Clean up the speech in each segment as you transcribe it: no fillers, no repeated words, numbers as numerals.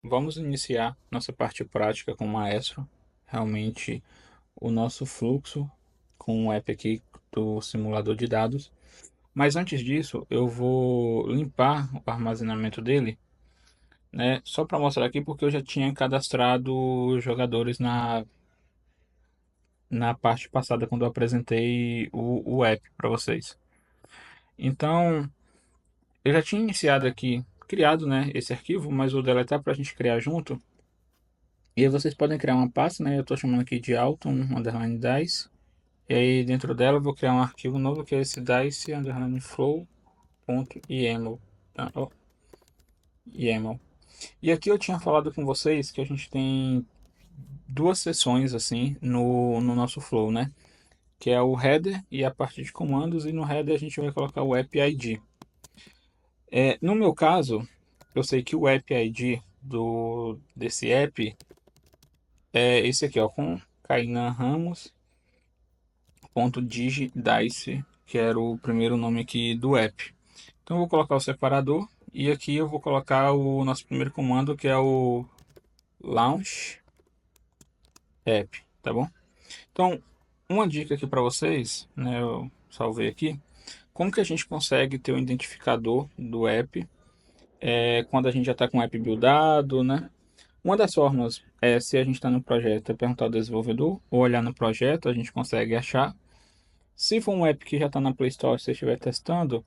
vamos iniciar nossa parte prática com o Maestro. Realmente, o nosso fluxo com o app aqui do simulador de dados. Mas antes disso, eu vou limpar o armazenamento dele, né? Só para mostrar aqui, porque eu já tinha cadastrado os jogadores na parte passada, quando eu apresentei o app para vocês. Então, eu já tinha iniciado aqui, criado, né, esse arquivo, mas vou deletar para a gente criar junto. E aí vocês podem criar uma pasta, né? Eu estou chamando aqui de Alton underline dice. E aí dentro dela eu vou criar um arquivo novo que é esse dice underline flow.yaml. Tá? Ó, YAML. E aqui eu tinha falado com vocês que a gente tem duas seções assim no nosso flow, né? Que é o header e a parte de comandos. E no header a gente vai colocar o app ID. No meu caso, eu sei que o app ID desse app é esse aqui, ó, com Kainan Ramos .digidice, que era o primeiro nome aqui do app. Então eu vou colocar o separador e aqui eu vou colocar o nosso primeiro comando, que é o launch app, tá bom? Então, uma dica aqui para vocês, né, eu salvei aqui, como que a gente consegue ter o identificador do app quando a gente já está com o app buildado, né? Uma das formas é, se a gente está no projeto, é perguntar ao desenvolvedor ou olhar no projeto, a gente consegue achar. Se for um app que já está na Play Store, se você estiver testando,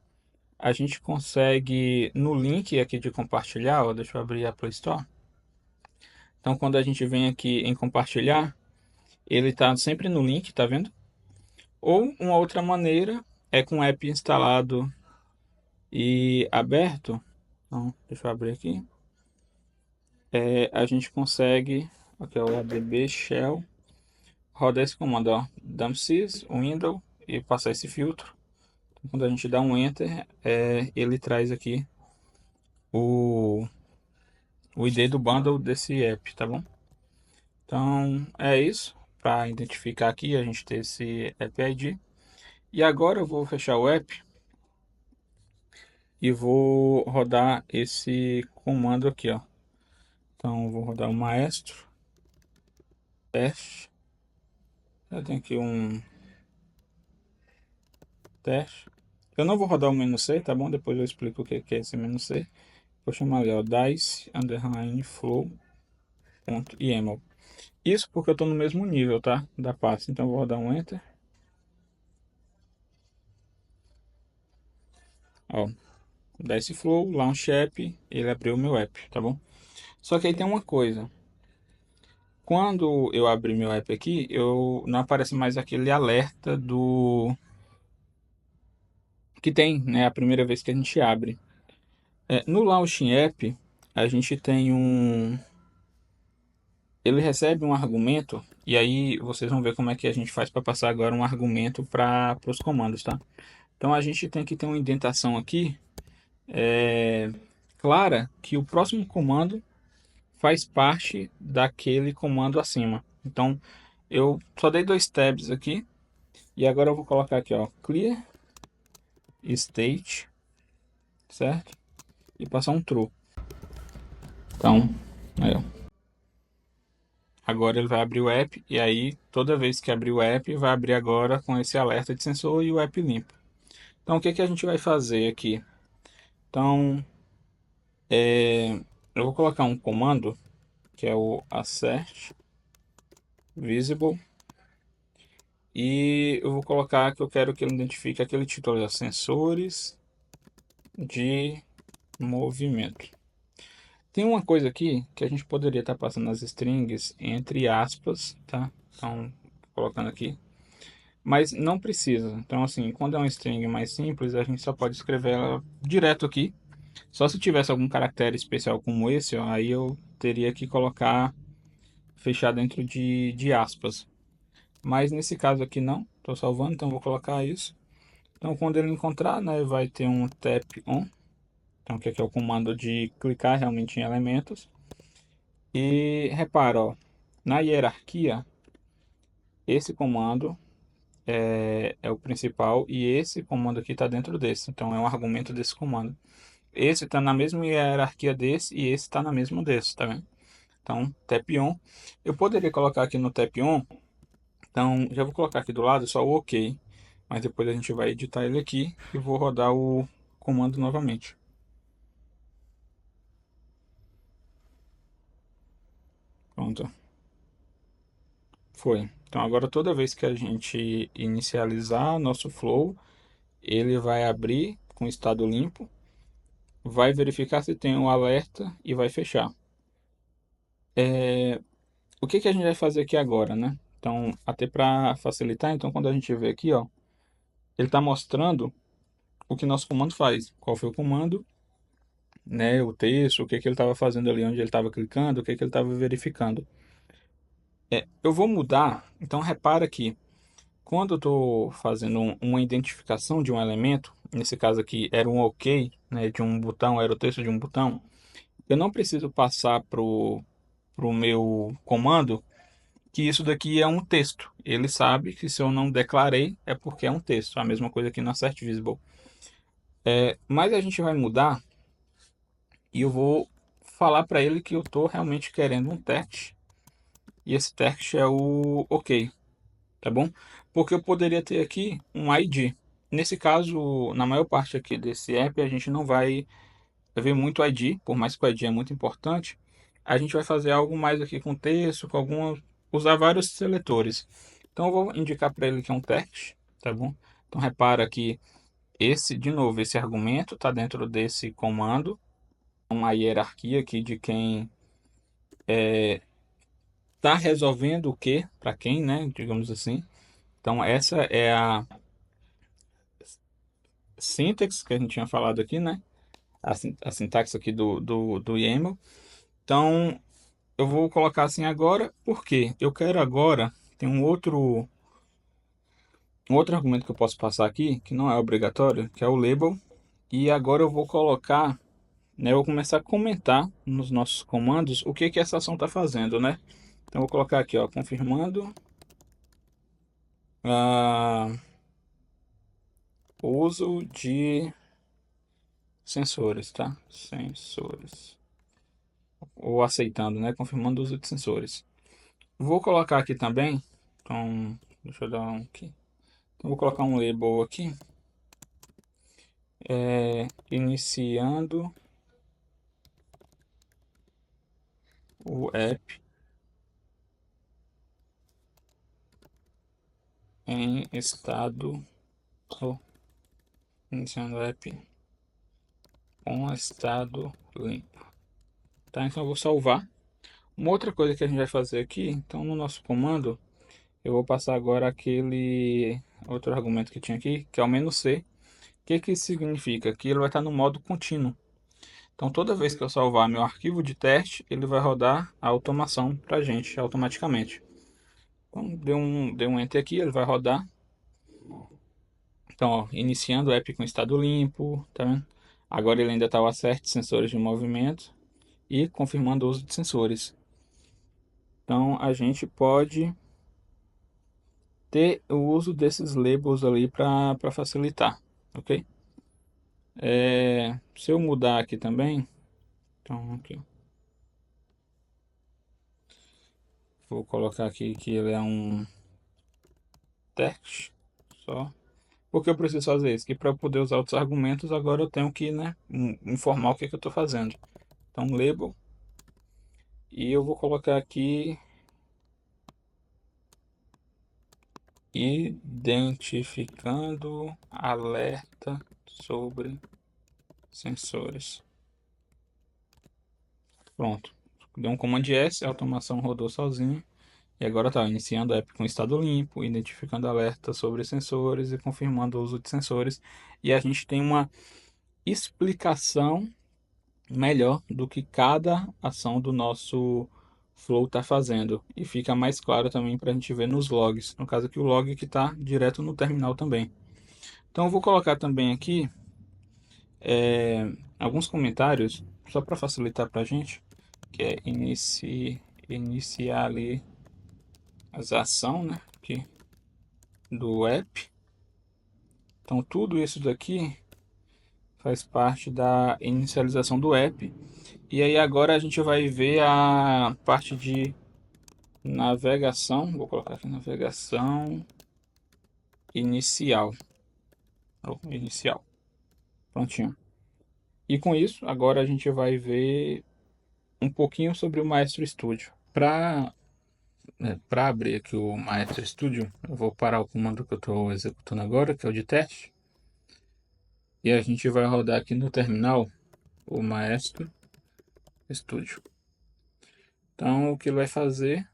a gente consegue no link aqui de compartilhar, ó, deixa eu abrir a Play Store. Então, quando a gente vem aqui em compartilhar, ele está sempre no link, tá vendo? Ou uma outra maneira é com o app instalado e aberto. Então, deixa eu abrir aqui. A gente consegue, aqui é o adb shell, rodar esse comando, ó, dumpsys window e passar esse filtro. Então, quando a gente dá um enter, ele traz aqui o o ID do bundle desse app, tá bom? Então é isso. Para identificar aqui, a gente tem esse app ID. E agora eu vou fechar o app e vou rodar esse comando aqui, ó. Então eu vou rodar o maestro teste. Eu tenho aqui um teste. Eu não vou rodar o menu C, tá bom? Depois eu explico o que é esse menu C. Vou chamar ali, ó, dice underline flow.yaml. Isso porque eu estou no mesmo nível, tá? Da pasta. Então eu vou rodar um enter. Ó, Dice Flow, Launch App, ele abriu o meu app, tá bom? Só que aí tem uma coisa. Quando eu abrir meu app aqui, eu não aparece mais aquele alerta do que tem, né? A primeira vez que a gente abre. No Launching App, a gente tem ele recebe um argumento e aí vocês vão ver como é que a gente faz para passar agora um argumento para os comandos, tá? Então a gente tem que ter uma indentação aqui clara que o próximo comando faz parte daquele comando acima. Então, eu só dei dois tabs aqui e agora eu vou colocar aqui, ó, clear state, certo? E passar um true. Então, aí, ó. Agora ele vai abrir o app e aí toda vez que abrir o app vai abrir agora com esse alerta de sensor e o app limpo. Então, o que que a gente vai fazer aqui? Então, eu vou colocar um comando que é o assert visible. E eu vou colocar que eu quero que ele identifique aquele título, ó, sensores de movimento. Tem uma coisa aqui que a gente poderia estar passando as strings entre aspas, tá? Então, colocando aqui. Mas não precisa. Então, assim, quando é uma string mais simples, a gente só pode escrever ela direto aqui. Só se tivesse algum caractere especial como esse, ó, aí eu teria que colocar, fechar dentro de aspas. Mas nesse caso aqui não. Estou salvando, então vou colocar isso. Então, quando ele encontrar, né, vai ter um tap on. Então, que aqui é o comando de clicar realmente em elementos. E repara, ó, na hierarquia, esse comando é o principal e esse comando aqui está dentro desse. Então, é um argumento desse comando. esse está na mesma hierarquia desse e esse está na mesma desse, tá vendo? Então, tap on. Eu poderia colocar aqui no tap on, então já vou colocar aqui do lado só o OK, mas depois a gente vai editar ele aqui e vou rodar o comando novamente. Pronto. Foi. Então agora toda vez que a gente inicializar nosso flow, ele vai abrir com estado limpo, vai verificar se tem um alerta e vai fechar. O que que a gente vai fazer aqui agora, né? Então, até para facilitar, então quando a gente vê aqui, ó, ele está mostrando o que nosso comando faz. Qual foi o comando, né? O texto, o que que ele estava fazendo ali, onde ele estava clicando, o que que ele estava verificando. Eu vou mudar, então repara que quando eu estou fazendo uma identificação de um elemento, nesse caso aqui era um OK, né, de um botão, era o texto de um botão, eu não preciso passar pro meu comando que isso daqui é um texto. Ele sabe que se eu não declarei é porque é um texto. A mesma coisa aqui na Assert Visible. Mas a gente vai mudar e eu vou falar para ele que eu estou realmente querendo um text. E esse text é o OK, tá bom? Porque eu poderia ter aqui um ID. Nesse caso, na maior parte aqui desse app, a gente não vai ver muito ID, por mais que o ID é muito importante. A gente vai fazer algo mais aqui com texto, com alguma, usar vários seletores. Então eu vou indicar para ele que é um text, tá bom? Então repara que esse, de novo, esse argumento está dentro desse comando, uma hierarquia aqui de quem está resolvendo o que para quem, né? Digamos assim. Então essa é a syntax que a gente tinha falado aqui, né? A sintaxe aqui do YAML. Então eu vou colocar assim agora, porque eu quero agora, tem um outro argumento que eu posso passar aqui, que não é obrigatório, que é o label. E agora eu vou colocar, né, eu vou começar a comentar nos nossos comandos o que que essa ação está fazendo, né? Então eu vou colocar aqui, ó, confirmando o uso de sensores, tá? Sensores. Ou aceitando, né? Confirmando o uso de sensores. Vou colocar aqui também, então, deixa eu dar um aqui. Então, vou colocar um label aqui, iniciando o app em estado, oh, iniciando o app com estado limpo. Tá, então eu vou salvar. Uma outra coisa que a gente vai fazer aqui, então no nosso comando, eu vou passar agora aquele outro argumento que tinha aqui, que é o menu C. O que que isso significa? Que ele vai estar no modo contínuo. Então toda vez que eu salvar meu arquivo de teste, ele vai rodar a automação para a gente automaticamente. Então deu um enter aqui, ele vai rodar. Então, ó, iniciando o app com estado limpo, tá vendo? Agora ele ainda está o assert sensores de movimento e confirmando o uso de sensores. Então a gente pode ter o uso desses labels ali para facilitar, ok? Se eu mudar aqui também, então aqui, vou colocar aqui que ele é um text só. Por que eu preciso fazer isso? Que para poder usar outros argumentos, agora eu tenho que, né, informar o que, que eu estou fazendo. Então, label. E eu vou colocar aqui identificando alerta sobre sensores. Pronto. Deu um comando S, a automação rodou sozinho. E agora está iniciando a app com estado limpo, identificando alerta sobre sensores e confirmando o uso de sensores. E a gente tem uma explicação melhor do que cada ação do nosso Flow está fazendo. E fica mais claro também para a gente ver nos logs. No caso aqui, o log que está direto no terminal também. Então eu vou colocar também aqui alguns comentários, só para facilitar para a gente, que é iniciar ali as ação, né, aqui, do app. Então tudo isso daqui faz parte da inicialização do app. E aí agora a gente vai ver a parte de navegação. Vou colocar aqui navegação inicial. Inicial. Prontinho. E com isso, agora a gente vai ver um pouquinho sobre o Maestro Studio. Para abrir aqui o Maestro Studio, eu vou parar o comando que eu estou executando agora, que é o de teste. E a gente vai rodar aqui no terminal o Maestro Studio. Então, o que ele vai fazer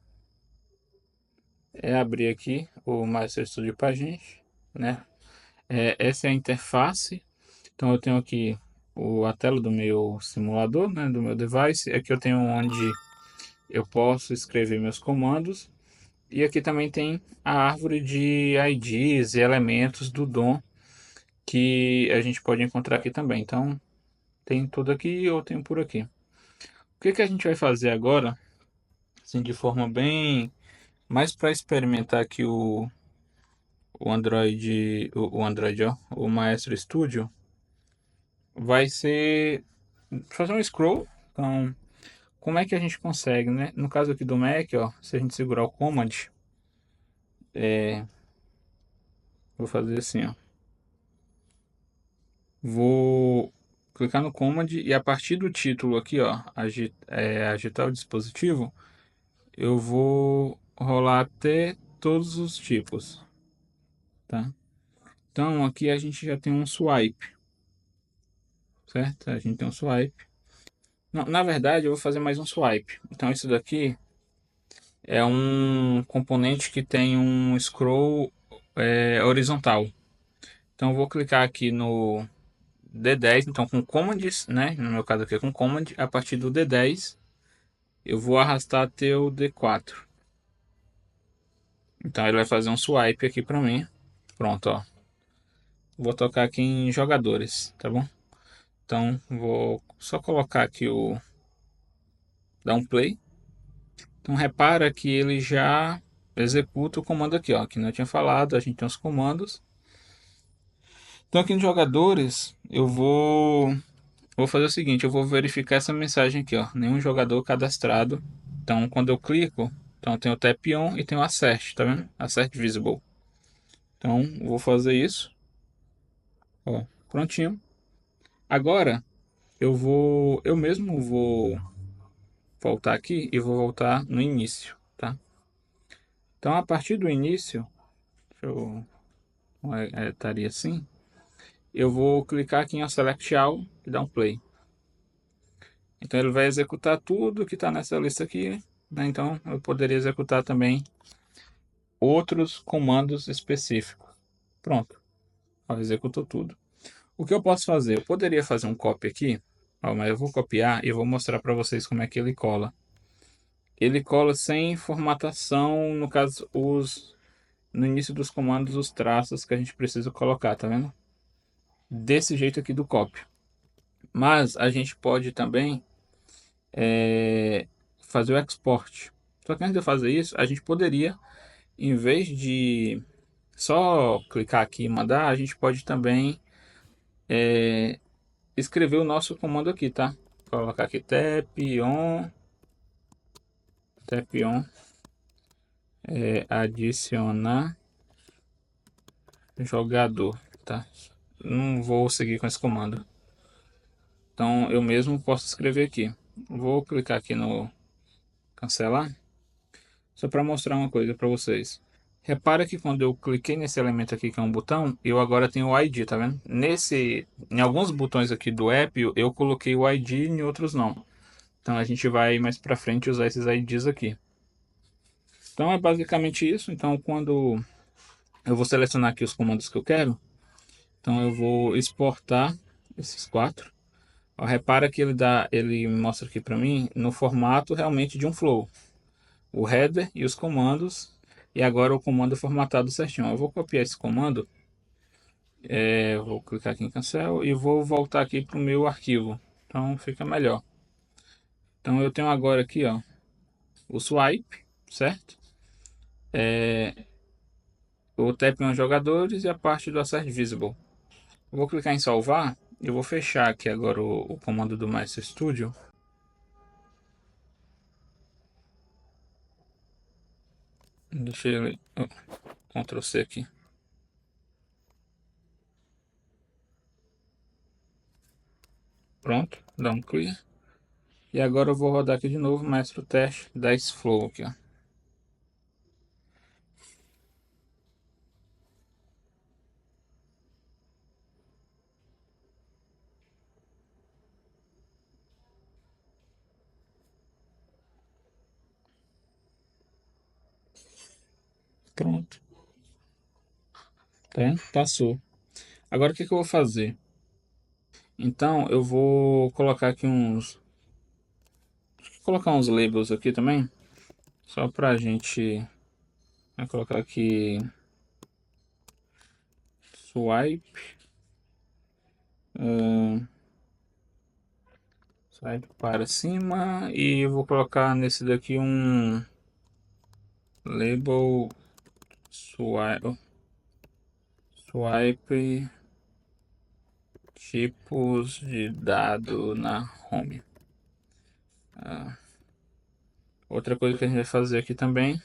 é abrir aqui o Maestro Studio para a gente, né? Essa é a interface. Então, eu tenho aqui a tela do meu simulador, né? Do meu device. Aqui eu tenho onde eu posso escrever meus comandos. E aqui também tem a árvore de IDs e elementos do DOM que a gente pode encontrar aqui também. Então, tem tudo aqui ou tem por aqui. O que que a gente vai fazer agora, assim, de forma bem mais para experimentar aqui o Android, o Android, ó, o Maestro Studio, vai ser fazer um scroll. Então, como é que a gente consegue, né? No caso aqui do Mac, ó, se a gente segurar o Command, vou fazer assim, ó. Vou clicar no Command e a partir do título aqui, ó, agitar o dispositivo, eu vou rolar até todos os tipos, tá? Então aqui a gente já tem um swipe, certo? A gente tem um swipe. Não, na verdade, eu vou fazer mais um swipe. Então isso daqui é um componente que tem um scroll horizontal. Então eu vou clicar aqui no D10, então com Command, né? No meu caso aqui é com Command, a partir do D10 eu vou arrastar até o D4. Então ele vai fazer um swipe aqui para mim. Pronto, ó. Vou tocar aqui em jogadores, tá bom? Então vou só colocar aqui dar um play. Então repara que ele já executa o comando aqui, ó, que não tinha falado, a gente tem os comandos. Então aqui em jogadores, vou fazer o seguinte, eu vou verificar essa mensagem aqui, ó, nenhum jogador cadastrado. Então quando eu clico, então tem o tap on e tem o assert, tá vendo? Assert visible. Então vou fazer isso, ó, prontinho. Agora eu mesmo vou voltar aqui e vou voltar no início, tá? Então a partir do início, deixa eu estaria assim, eu vou clicar aqui em Select All e dar um play. Então ele vai executar tudo que está nessa lista aqui, né? Então eu poderia executar também outros comandos específicos. Pronto, ó, executou tudo. O que eu posso fazer? Eu poderia fazer um copy aqui, ó, mas eu vou copiar e vou mostrar para vocês como é que ele cola. Ele cola sem formatação, no caso, no início dos comandos, os traços que a gente precisa colocar, tá vendo? Desse jeito aqui do copy. Mas a gente pode também fazer o export. Só que antes de eu fazer isso, a gente poderia, em vez de só clicar aqui e mandar, a gente pode também escrever o nosso comando aqui, tá? Vou colocar aqui tap on, adicionar jogador, tá? Não vou seguir com esse comando. Então eu mesmo posso escrever aqui. Vou clicar aqui no cancelar, só para mostrar uma coisa para vocês. Repara que quando eu cliquei nesse elemento aqui que é um botão, eu agora tenho o ID, tá vendo? Em alguns botões aqui do app eu coloquei o ID e em outros não. Então a gente vai mais para frente usar esses IDs aqui. Então é basicamente isso. Então quando eu vou selecionar aqui os comandos que eu quero, então eu vou exportar esses quatro. Ó, repara que ele mostra aqui para mim no formato realmente de um flow. O header e os comandos. E agora o comando formatado certinho. Eu vou copiar esse comando. Vou clicar aqui em cancel e vou voltar aqui para o meu arquivo. Então fica melhor. Então eu tenho agora aqui, ó, o swipe, certo? O tap on jogadores e a parte do assert visible. Eu vou clicar em salvar Eu vou fechar aqui agora o comando do Master Studio. Deixa ele. Ctrl C aqui. Pronto, dá um clear. E agora eu vou rodar aqui de novo, Master Teste da Flow aqui, ó. Pronto, tá vendo? Passou. Agora o que que eu vou fazer? Então eu vou colocar aqui colocar uns labels aqui também, só pra gente. Vou colocar aqui swipe, swipe para cima e vou colocar nesse daqui um label swipe tipos de dado na home. Outra coisa que a gente vai fazer aqui também,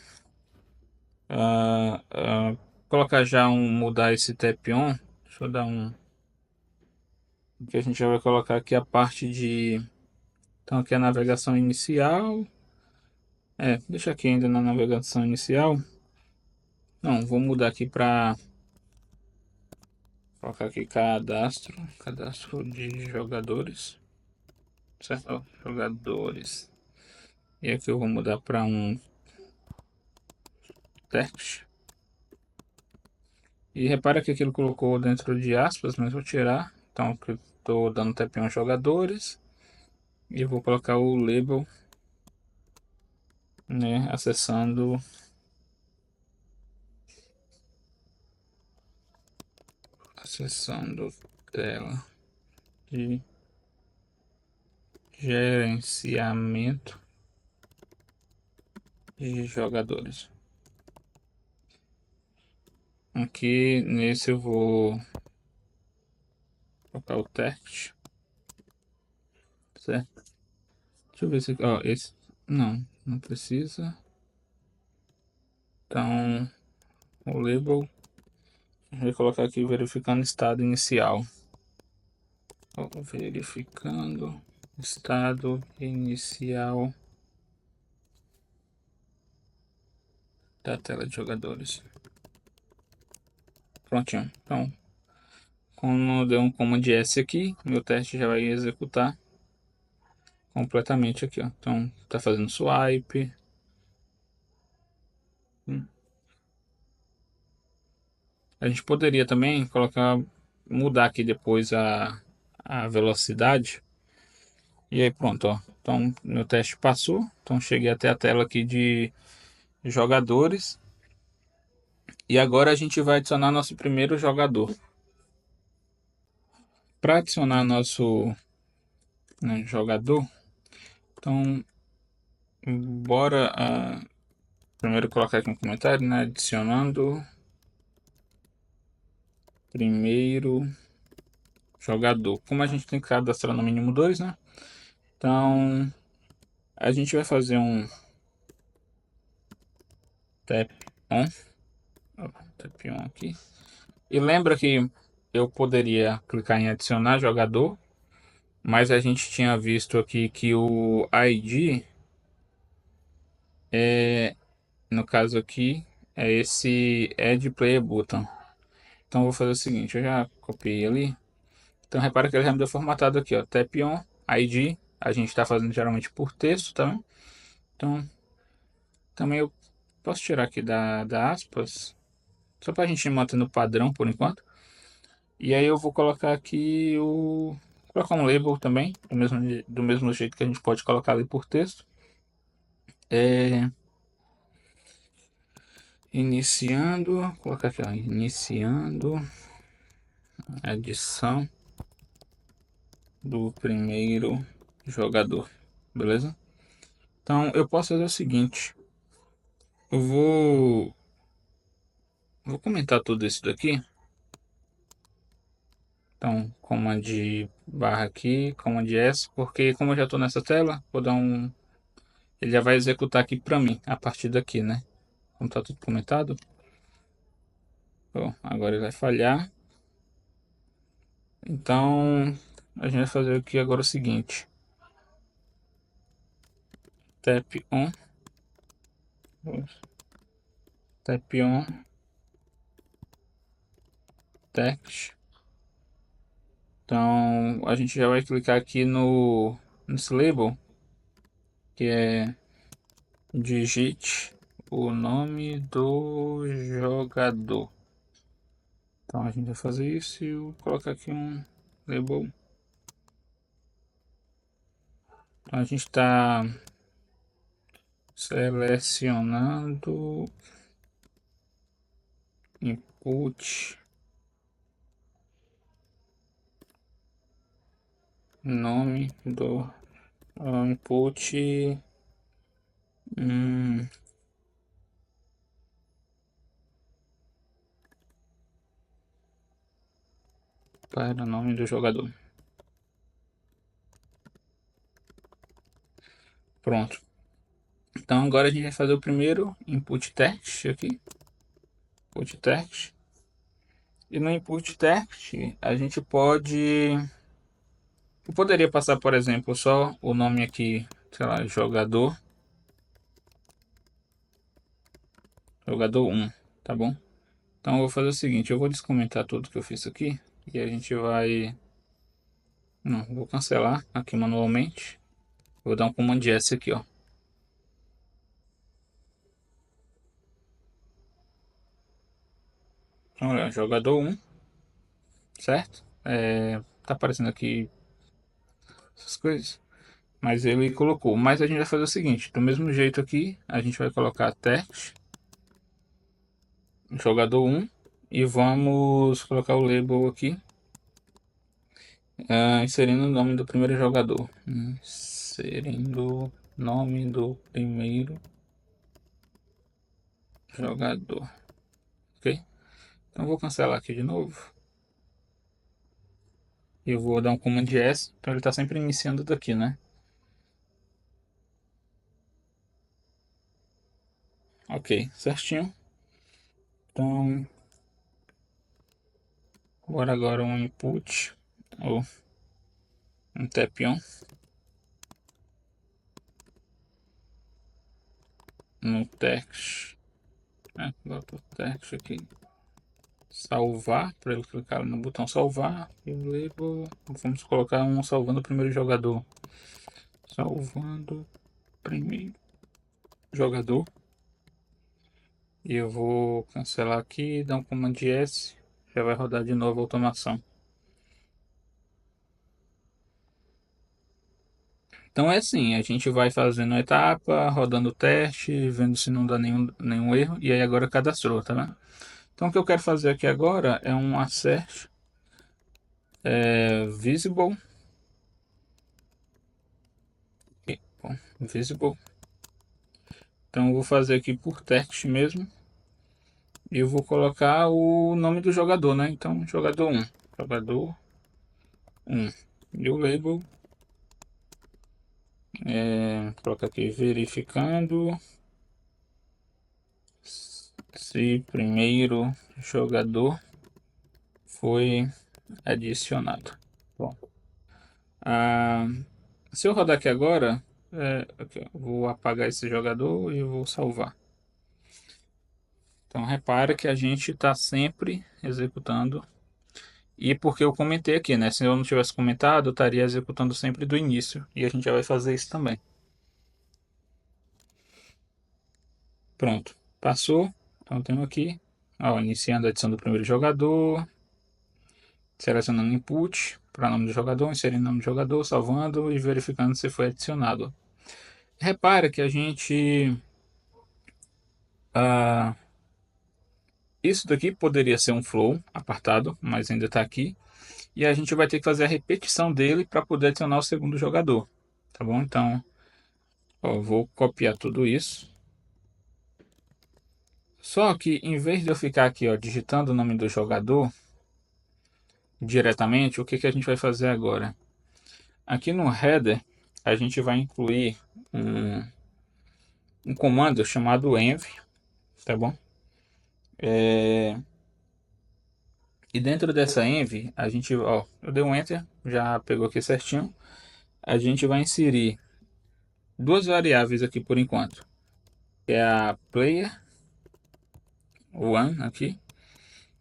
colocar já mudar esse tap on. Deixa eu dar um, que a gente já vai colocar aqui a parte de, então aqui a navegação inicial. Deixa aqui ainda na navegação inicial. Não, vou mudar aqui para colocar aqui cadastro de jogadores, certo? Ó, jogadores. E aqui eu vou mudar para um text. E repara que aqui ele colocou dentro de aspas, mas vou tirar. Então estou dando tap on jogadores e vou colocar o label, né, acessando tela de gerenciamento de jogadores. Aqui nesse eu vou colocar o text, certo? Deixa eu ver se, ó, esse não precisa. Então o label, vou colocar aqui verificando estado inicial. Ó, verificando estado inicial da tela de jogadores. Prontinho. Então, quando der um command S aqui, meu teste já vai executar completamente aqui, ó. Então, tá fazendo swipe. A gente poderia também mudar aqui depois a velocidade. E aí pronto, ó. Então, meu teste passou. Então, cheguei até a tela aqui de jogadores. E agora a gente vai adicionar nosso primeiro jogador. Para adicionar nosso, né, jogador, então bora primeiro colocar aqui um comentário, né? Adicionando primeiro jogador. Como a gente tem que cadastrar no mínimo dois, né? Então a gente vai fazer um tap on, tap on aqui. E lembra que eu poderia clicar em adicionar jogador, mas a gente tinha visto aqui que o ID no caso aqui é esse Add Player Button. Então eu vou fazer o seguinte, eu já copiei ali. Então repara que ele já me deu formatado aqui, ó, tap on, ID, a gente está fazendo geralmente por texto, tá? Então também eu posso tirar aqui da aspas, só para a gente manter no padrão por enquanto. E aí eu vou colocar aqui colocar um label também, do mesmo jeito que a gente pode colocar ali por texto. Iniciando, colocar aqui, ó, iniciando adição do primeiro jogador, beleza? Então eu posso fazer o seguinte, eu vou comentar tudo isso daqui Então, comand barra aqui, comand S, porque como eu já estou nessa tela, vou dar um... Ele já vai executar aqui para mim, a partir daqui, né? Como está tudo comentado. Bom, agora ele vai falhar. Então, a gente vai fazer aqui agora o seguinte. Tap on. Tap on. Text. Então, a gente já vai clicar aqui nesse label, que é digite o nome do jogador. Então, a gente vai fazer isso e eu vou colocar aqui um label. Então, a gente está selecionando input nome do input para o nome do jogador. Pronto. Então agora a gente vai fazer o primeiro input text aqui. Input text. E no input text a gente pode... Eu poderia passar, por exemplo, só o nome aqui, sei lá, jogador. Jogador 1, tá bom? Então eu vou fazer o seguinte, eu vou descomentar tudo que eu fiz aqui. E a gente vai... Não, vou cancelar aqui manualmente. Vou dar um Command S aqui, ó. Então, olha, jogador 1, certo? Tá aparecendo aqui essas coisas. Mas ele colocou. Mas a gente vai fazer o seguinte: do mesmo jeito aqui, a gente vai colocar text, jogador 1, e vamos colocar o label aqui, inserindo o nome do primeiro jogador. Inserindo nome do primeiro jogador. Ok? Então vou cancelar aqui de novo. E eu vou dar um Command S. Então ele está sempre iniciando daqui, né? Ok, certinho. Então, bora agora um input ou um tap on no text. Agora o text aqui. Salvar, para ele clicar no botão salvar. E o label, vamos colocar um salvando o primeiro jogador. Salvando o primeiro jogador. E eu vou cancelar aqui, dar um Command S. Já vai rodar de novo a automação. Então é assim, a gente vai fazendo a etapa, rodando o teste, vendo se não dá nenhum erro, e aí agora cadastrou, tá vendo? Então o que eu quero fazer aqui agora é um assert visible, bom, visible. Então eu vou fazer aqui por text mesmo, e eu vou colocar o nome do jogador, né? Então jogador 1, jogador 1, e o label, coloca aqui verificando se primeiro jogador foi adicionado. Bom, se eu rodar aqui agora, aqui, ó, vou apagar esse jogador e vou salvar. Então repara que a gente está sempre executando. E porque eu comentei aqui, né? Se eu não tivesse comentado, eu estaria executando sempre do início. E a gente já vai fazer isso também. Pronto, passou. Então temos aqui, ó, iniciando a adição do primeiro jogador. Selecionando input para nome do jogador, inserindo nome do jogador, salvando e verificando se foi adicionado. Repara que a gente... isso daqui poderia ser um flow apartado, mas ainda está aqui. E a gente vai ter que fazer a repetição dele para poder adicionar o segundo jogador. Tá bom? Então, ó, vou copiar tudo isso. Só que em vez de eu ficar aqui, ó, digitando o nome do jogador, diretamente, o que que a gente vai fazer agora? Aqui no header, a gente vai incluir um, um comando chamado env, tá bom? E dentro dessa env, a gente, ó, eu dei um enter, já pegou aqui certinho. A gente vai inserir duas variáveis aqui por enquanto, que é a player one aqui,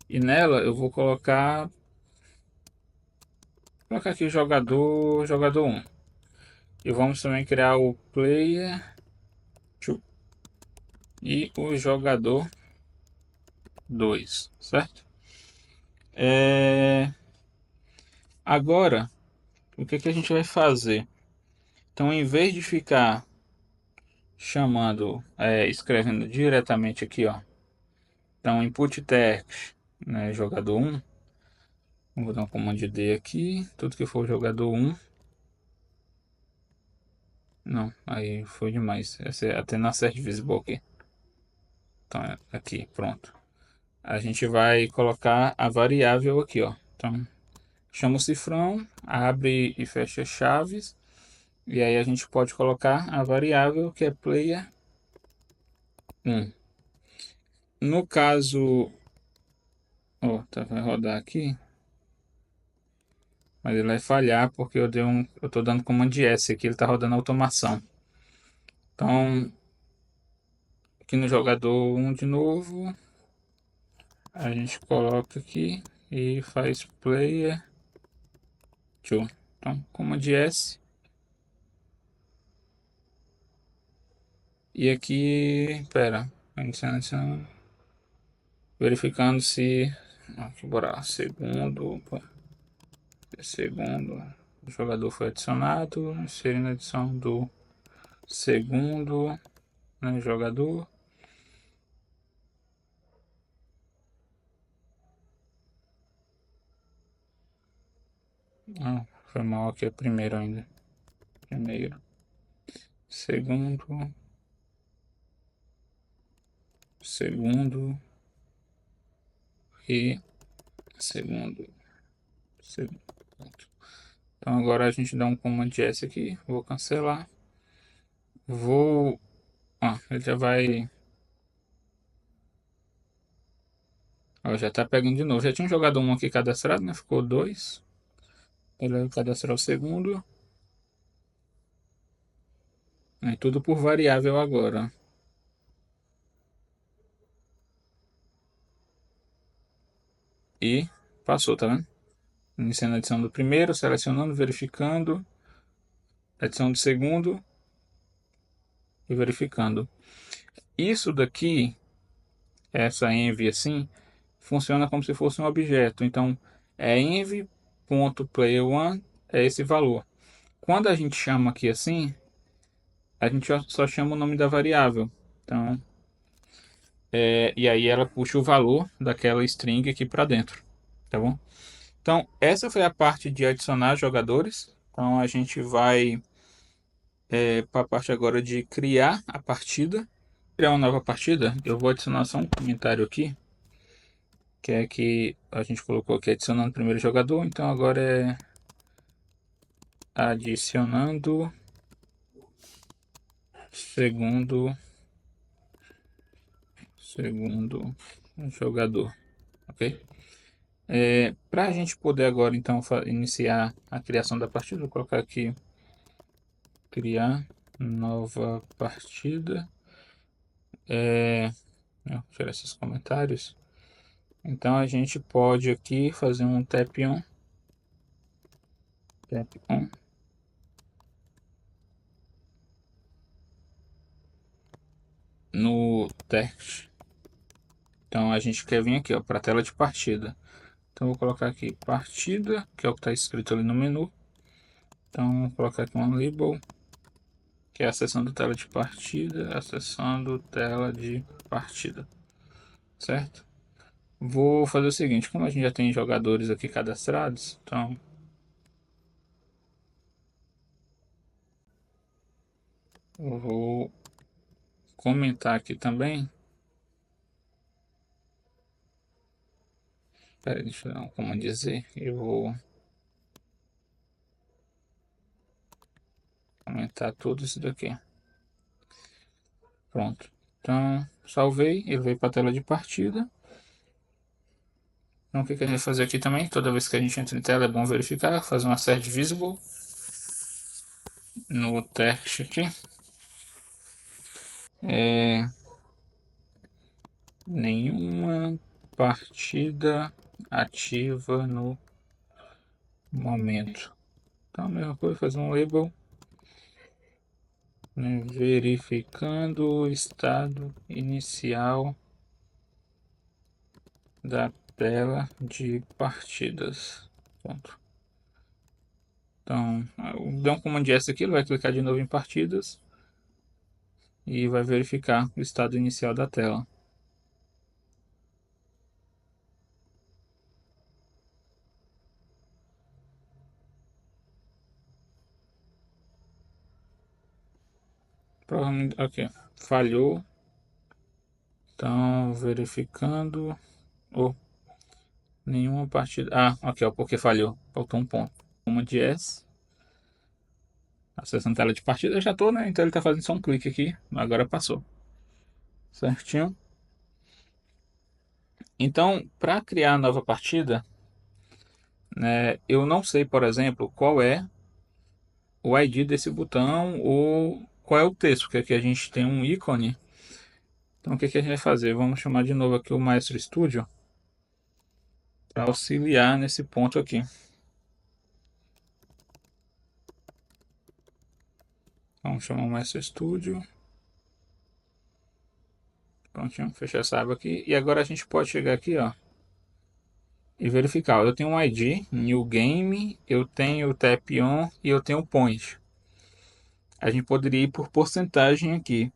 e nela eu vou colocar aqui jogador um. E vamos também criar o player 2 e o jogador 2, certo? Agora, o que que a gente vai fazer? Então, em vez de ficar chamando, escrevendo diretamente aqui, ó, então input text, né, jogador um. Vou dar um comando D aqui, tudo que for jogador um. Não, aí foi demais. Essa é até na search visible aqui. Então, aqui, pronto. A gente vai colocar a variável aqui, ó. Então, chama o cifrão, abre e fecha chaves. E aí a gente pode colocar a variável que é player 1. No caso, ó, tá, vai rodar aqui, mas ele vai falhar porque eu tô dando comando S aqui, ele tá rodando automação. Então, aqui no jogador 1 de novo, a gente coloca aqui e faz player 2. Então, comando S. E aqui, pera, verificando se, aqui, bora, segundo o jogador foi adicionado, inserindo a adição do segundo, né, jogador. Ah, foi mal aqui, é primeiro ainda. Primeiro, segundo, segundo e segundo, segundo. Então agora a gente dá um Command S aqui, vou cancelar. Vou, ele já vai, ó, já tá pegando de novo. Já tinha um jogador um aqui cadastrado, né? Ficou dois. Ele vai cadastrar o segundo. É tudo por variável agora. E passou, tá vendo? Iniciando a edição do primeiro, selecionando, verificando, edição do segundo e verificando. Isso daqui, essa env assim, funciona como se fosse um objeto. Então, é env.player1 é esse valor. Quando a gente chama aqui assim, a gente só chama o nome da variável. Então, e aí ela puxa o valor daquela string aqui para dentro, tá bom? Então, essa foi a parte de adicionar jogadores. Então, a gente vai para a parte agora de criar a partida. Criar uma nova partida, eu vou adicionar só um comentário aqui, que é que a gente colocou aqui adicionando o primeiro jogador, então agora é adicionando segundo segundo jogador, ok? Para a gente poder agora então iniciar a criação da partida, vou colocar aqui criar nova partida. Vou tirar esses comentários. Então a gente pode aqui fazer um tap on no text. Então a gente quer vir aqui, ó, para a tela de partida. Então vou colocar aqui partida, que é o que está escrito ali no menu. Então vou colocar aqui um label, que é acessando tela de partida, acessando tela de partida, certo? Vou fazer o seguinte, como a gente já tem jogadores aqui cadastrados, então eu vou comentar aqui também Pera aí, deixa eu dar como dizer. Eu vou aumentar tudo isso daqui. Pronto. Então, salvei, ele veio para a tela de partida. Então, o que que a gente vai fazer aqui também? Toda vez que a gente entra em tela, é bom verificar, fazer uma set visible no text aqui. Nenhuma partida ativa no momento. Então, a mesma coisa, fazer um label, né, verificando o estado inicial da tela de partidas. Pronto. Então, dá um comando S aqui, ele vai clicar de novo em partidas e vai verificar o estado inicial da tela. Provavelmente, ok, falhou. Então, verificando. Oh, nenhuma partida. Ah, ok, porque falhou. Faltou um ponto. Comando S. Acessando tela de partida, eu já tô, né? Então ele tá fazendo só um clique aqui. Agora passou. Certinho. Então, para criar a nova partida, né, eu não sei, por exemplo, qual é o ID desse botão ou qual é o texto, porque aqui a gente tem um ícone. Então, o que que a gente vai fazer? Vamos chamar de novo aqui o Maestro Studio para auxiliar nesse ponto aqui. Vamos chamar o Maestro Studio. Prontinho, fechar essa aba aqui. E agora a gente pode chegar aqui, ó, e verificar. Eu tenho um ID, New Game, eu tenho o Tap On e eu tenho o Point. A gente poderia ir por porcentagem aqui.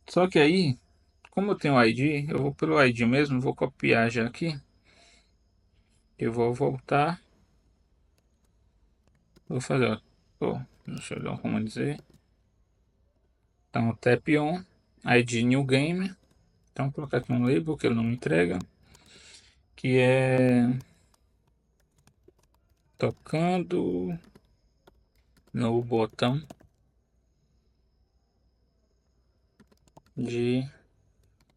Só que aí, como eu tenho o ID, eu vou pelo ID mesmo, vou copiar já aqui. Eu vou voltar. Vou fazer, ó. Deixa eu dar como dizer. Então, Tap On, ID New Game. Então, vou colocar aqui um label que ele não me entrega. Que é tocando no botão de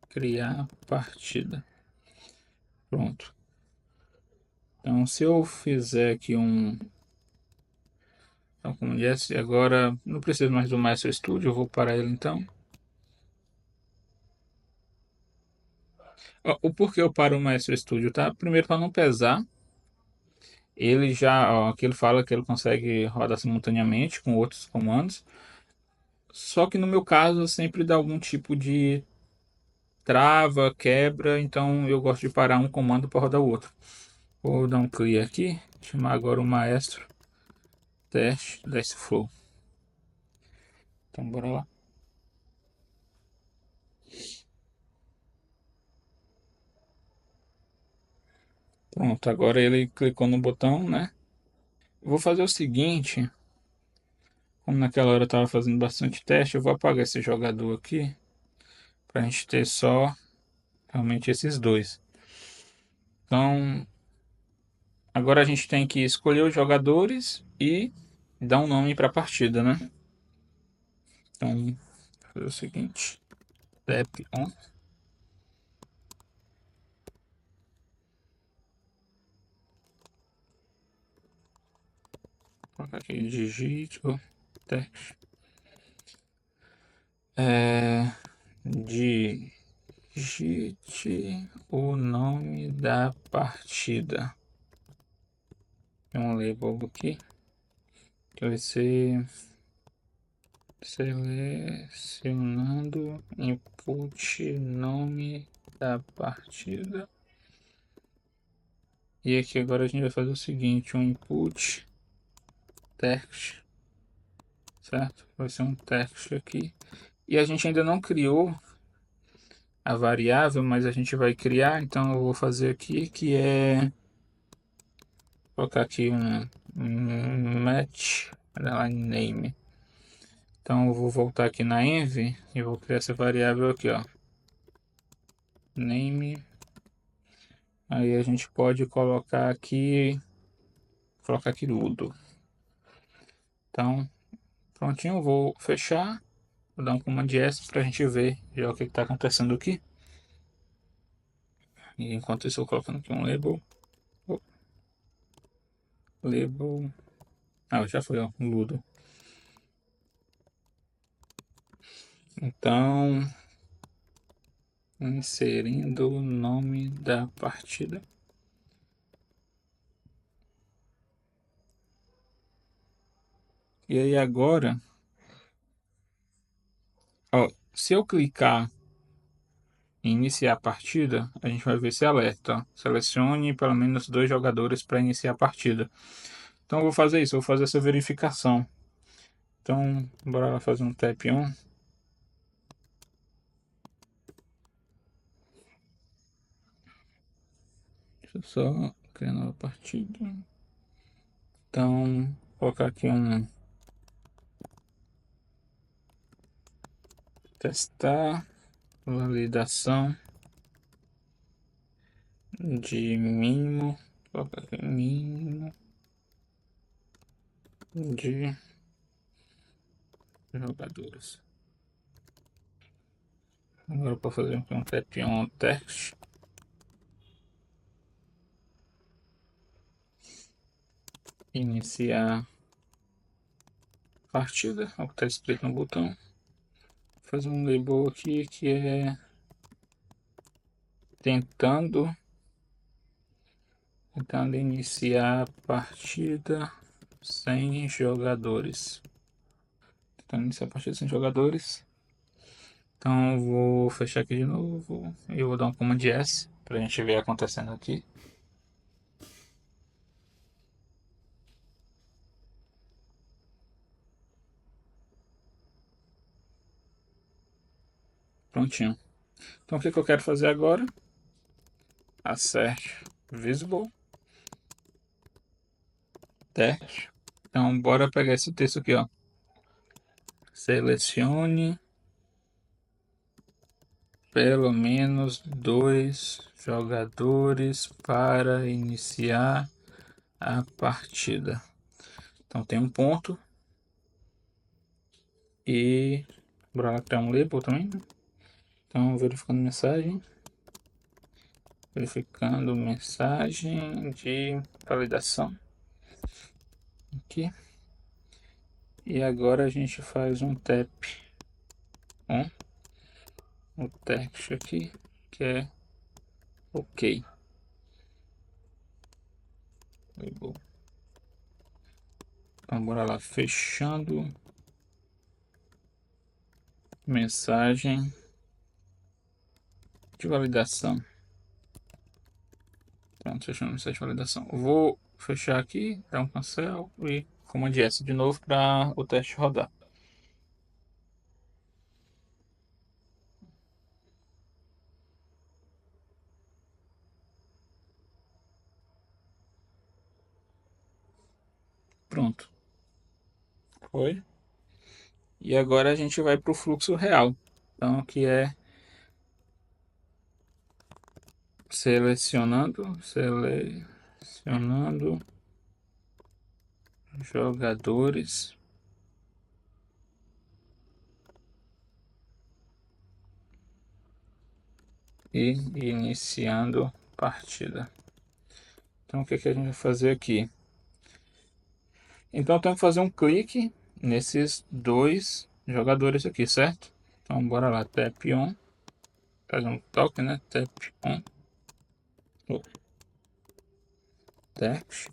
criar partida. Pronto. Então, se eu fizer aqui um. Então, como disse, agora não preciso mais do Master Studio, eu vou parar ele então. Ó, o porquê eu paro o Master Studio, tá? Primeiro, para não pesar. Ele já, ó, aqui ele fala que ele consegue rodar simultaneamente com outros comandos. Só que no meu caso, sempre dá algum tipo de trava, quebra, então eu gosto de parar um comando para rodar o outro. Vou dar um clear aqui, chamar agora o maestro teste desse flow. Então bora lá. Pronto, agora ele clicou no botão, né? Vou fazer o seguinte, como naquela hora eu estava fazendo bastante teste, eu vou apagar esse jogador aqui para a gente ter só realmente esses dois. Então, agora a gente tem que escolher os jogadores e dar um nome para a partida, né? Então, vou fazer o seguinte: tap on. Vou colocar aqui digite, text. Digite o nome da partida. Tem um label aqui que vai ser selecionando input nome da partida. E aqui agora a gente vai fazer o seguinte, um input text, certo? Vai ser um text aqui. E a gente ainda não criou a variável, mas a gente vai criar, então eu vou fazer aqui que é colocar aqui um match name. Então eu vou voltar aqui na env e vou criar essa variável aqui, ó. Name Aí a gente pode colocar aqui Ludo. Então, prontinho, eu vou fechar, vou dar um Command S para a gente ver já o que está acontecendo aqui. E enquanto isso, eu vou colocando aqui um label. Oh, label. Ah, já foi, ó, Ludo. Então, inserindo o nome da partida. E aí agora, ó, se eu clicar em iniciar a partida, a gente vai ver esse alerta. Ó. Selecione pelo menos 2 jogadores para iniciar a partida. Então eu vou fazer isso, eu vou fazer essa verificação. Então, bora lá fazer um tap on. Deixa eu só criar nova partida. Então, vou colocar aqui um testar validação de mínimo. Vou colocar aqui mínimo de jogadores. Agora para fazer aqui um tap on teste. Iniciar partida, é o que está escrito no botão. Vou fazer um label aqui que é tentando iniciar a partida sem jogadores. Tentando iniciar a partida sem jogadores. Então eu vou fechar aqui de novo e eu vou dar um Command S para a gente ver acontecendo aqui. Prontinho. Então o que eu quero fazer agora? Assert Visible Text. Então bora pegar esse texto aqui, ó. Selecione pelo menos 2 jogadores para iniciar a partida. Então tem um ponto e bora lá criar um label também. Então verificando mensagem de validação aqui. E agora a gente faz um tap on o text aqui, que é OK. Label. Então bora lá, fechando mensagem de validação. Pronto, fechando mensagem de validação. Vou fechar aqui, dar um cancel e Command S de novo para o teste rodar. Pronto. Foi. E agora a gente vai para o fluxo real. Então, que é selecionando jogadores e iniciando partida. Então, o que a gente vai fazer aqui? Então, eu tenho que fazer um clique nesses 2 jogadores aqui, certo? Então, bora lá, tap on, fazer um toque, né? Tap on, text.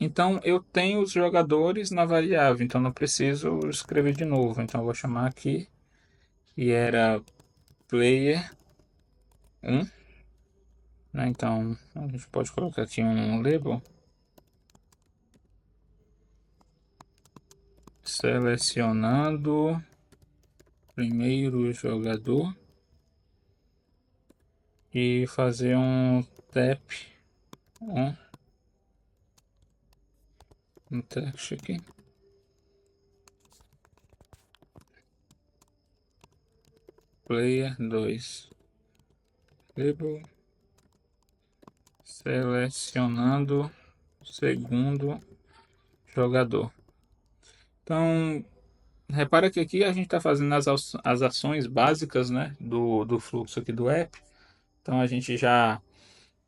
Então, eu tenho os jogadores na variável, então não preciso escrever de novo. Então, eu vou chamar aqui, e era player 1, né? Então, a gente pode colocar aqui um label. Selecionando primeiro jogador e fazer um tap on um text aqui. Player 2 label Selecionando segundo jogador. Então, repara que aqui a gente está fazendo as ações básicas, né, do fluxo aqui do app. Então, a gente já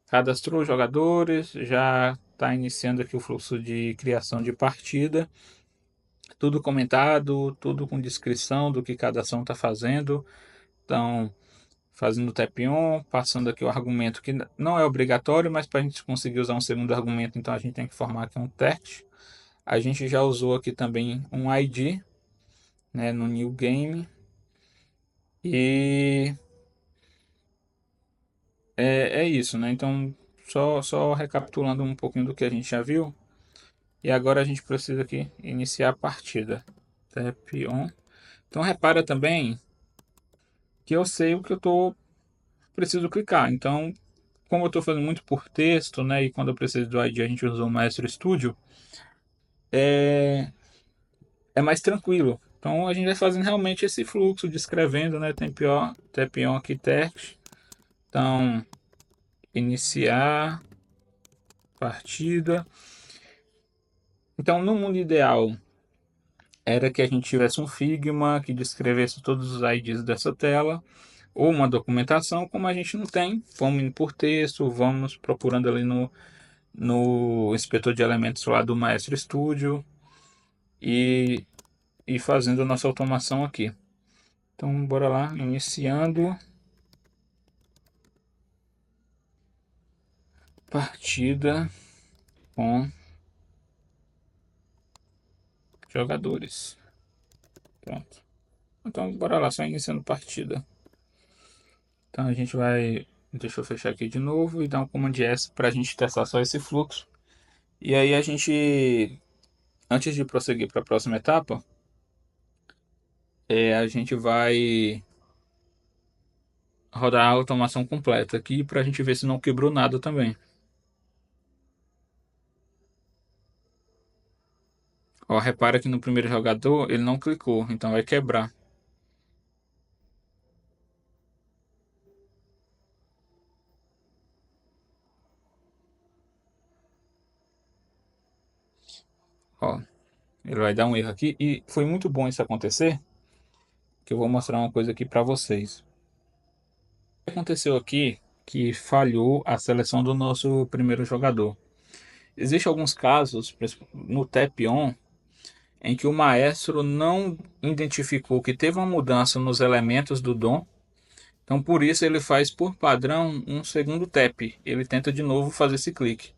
cadastrou os jogadores, já está iniciando aqui o fluxo de criação de partida. Tudo comentado, tudo com descrição do que cada ação está fazendo. Então, fazendo o tap on, passando aqui o argumento que não é obrigatório, mas para a gente conseguir usar um segundo argumento, então a gente tem que formar aqui um text. A gente já usou aqui também um ID, né, no new game. E é isso, né? Então, só recapitulando um pouquinho do que a gente já viu. E agora a gente precisa aqui iniciar a partida. Tap on. Então, repara também que eu sei o que eu preciso clicar. Então, como eu estou fazendo muito por texto, né? E quando eu preciso do ID a gente usou o Maestro Studio, é, é mais tranquilo. Então a gente vai fazendo realmente esse fluxo de escrevendo, né? Tap on aqui text. Então, iniciar partida. Então, no mundo ideal, era que a gente tivesse um Figma que descrevesse todos os IDs dessa tela, ou uma documentação, como a gente não tem, vamos indo por texto, vamos procurando ali no inspetor de elementos lá do Maestro Studio e, e fazendo a nossa automação aqui. Então, bora lá, iniciando partida com jogadores. Pronto. Então, bora lá, só iniciando partida. Então, a gente vai. Deixa eu fechar aqui de novo e dar um Command S para a gente testar só esse fluxo. E aí, a gente, antes de prosseguir para a próxima etapa, a gente vai rodar a automação completa aqui para a gente ver se não quebrou nada também. Ó, repara que no primeiro jogador ele não clicou, então vai quebrar. Ó, ele vai dar um erro aqui e foi muito bom isso acontecer, que eu vou mostrar uma coisa aqui para vocês. O que aconteceu aqui que falhou a seleção do nosso primeiro jogador. Existem alguns casos no Tap On em que o maestro não identificou que teve uma mudança nos elementos do DOM. Então, por isso, ele faz por padrão um segundo tap. Ele tenta de novo fazer esse clique.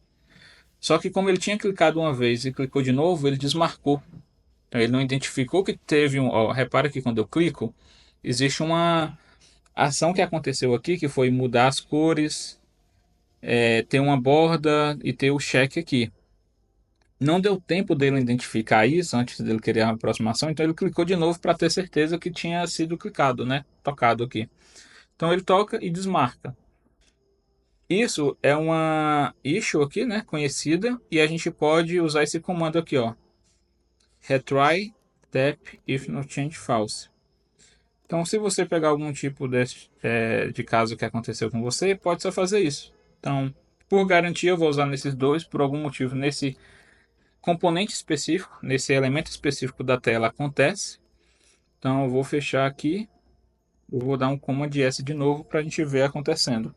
Só que, como ele tinha clicado uma vez e clicou de novo, ele desmarcou. Então, ele não identificou que teve um. Ó, repara que quando eu clico, existe uma ação que aconteceu aqui que foi mudar as cores, ter uma borda e ter o cheque aqui. Não deu tempo dele identificar isso antes dele querer a aproximação, então ele clicou de novo para ter certeza que tinha sido clicado, né? Tocado aqui. Então ele toca e desmarca. Isso é uma issue aqui, né, conhecida, e a gente pode usar esse comando aqui, ó, retry tap if no change false. Então, se você pegar algum tipo de caso que aconteceu com você, pode só fazer isso. Então, por garantia, eu vou usar nesses dois, por algum motivo, nesse componente específico, nesse elemento específico da tela acontece. Então, eu vou fechar aqui, eu vou dar um Command S de novo para a gente ver acontecendo.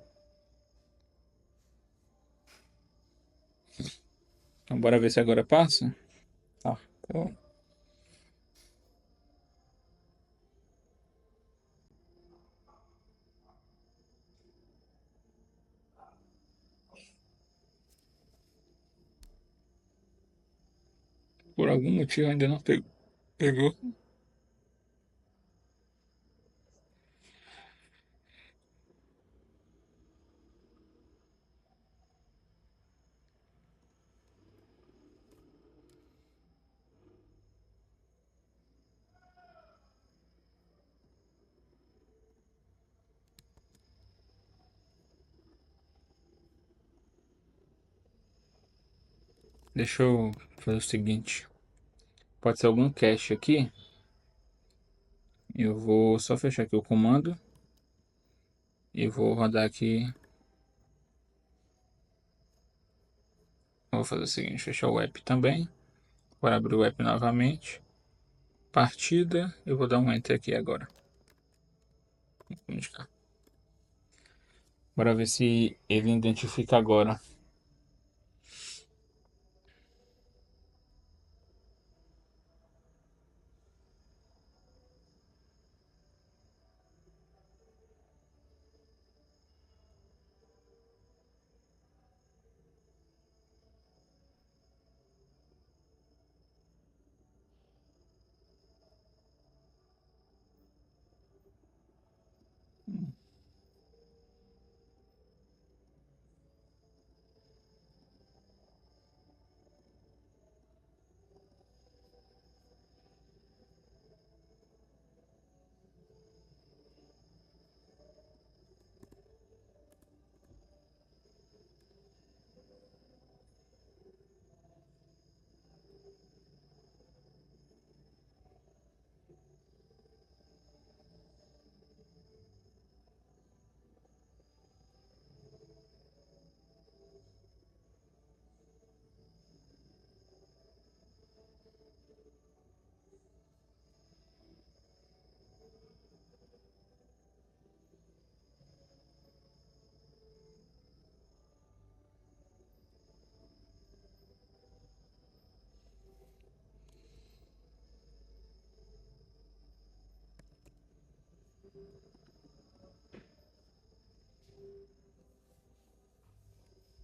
Então, bora ver se agora passa. Tá. Então, por algum motivo ainda não pegou. Deixa eu fazer o seguinte. Pode ser algum cache aqui. Eu vou só fechar aqui o comando e vou rodar aqui vou fazer o seguinte, fechar o app também. Vou abrir o app novamente. Partida, eu vou dar um enter aqui agora. Bora ver se ele identifica agora.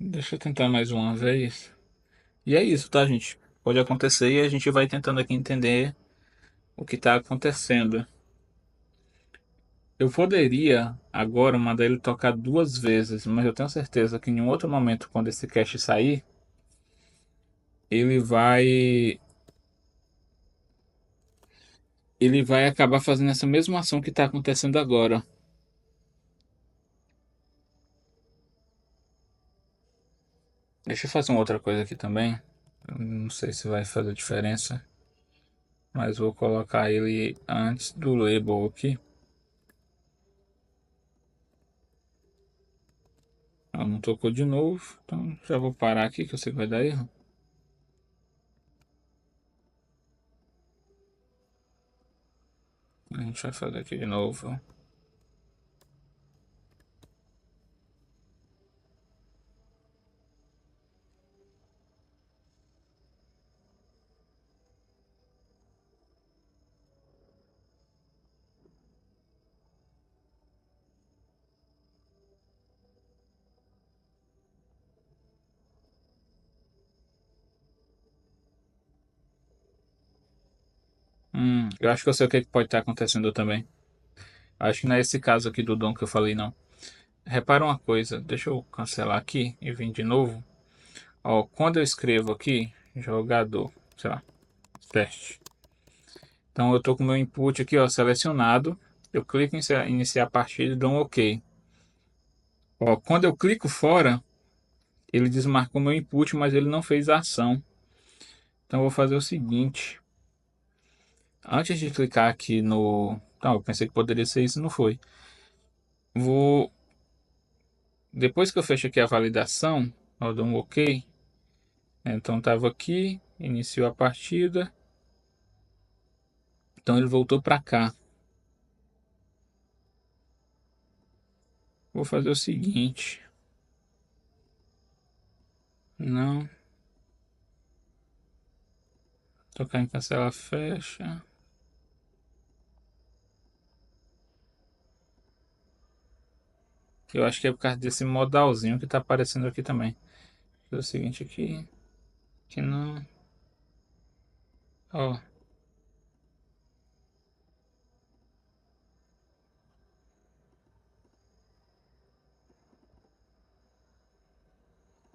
Deixa eu tentar mais uma vez. E é isso, tá, gente? Pode acontecer e a gente vai tentando aqui entender o que está acontecendo. Eu poderia agora mandar ele tocar duas vezes, mas eu tenho certeza que em um outro momento, quando esse cache sair, ele vai ele vai acabar fazendo essa mesma ação que está acontecendo agora. Deixa eu fazer uma outra coisa aqui também. Não sei se vai fazer diferença, mas vou colocar ele antes do label aqui. Ela não tocou de novo, então já vou parar aqui que eu sei que vai dar erro. A gente vai fazer aqui de novo. Eu acho que eu sei o que pode estar acontecendo também. Acho que não é esse caso aqui do Dom que eu falei, não. Repara uma coisa, deixa eu cancelar aqui e vir de novo. Ó, quando eu escrevo aqui, jogador, sei lá, teste. Então eu tô com o meu input aqui, ó, selecionado. Eu clico em iniciar a partida e dou um OK. Ó, quando eu clico fora, ele desmarcou meu input, mas ele não fez a ação. Então eu vou fazer o seguinte. Antes de clicar aqui no... Não, eu pensei que poderia ser isso, não foi. Vou... Depois que eu fecho aqui a validação, eu dou um OK. Então estava aqui, iniciou a partida. Então ele voltou para cá. Vou fazer o seguinte. Não. Tocar em cancelar, fecha. Eu acho que é por causa desse modalzinho que tá aparecendo aqui também. Vou fazer o seguinte aqui. Que não. Ó.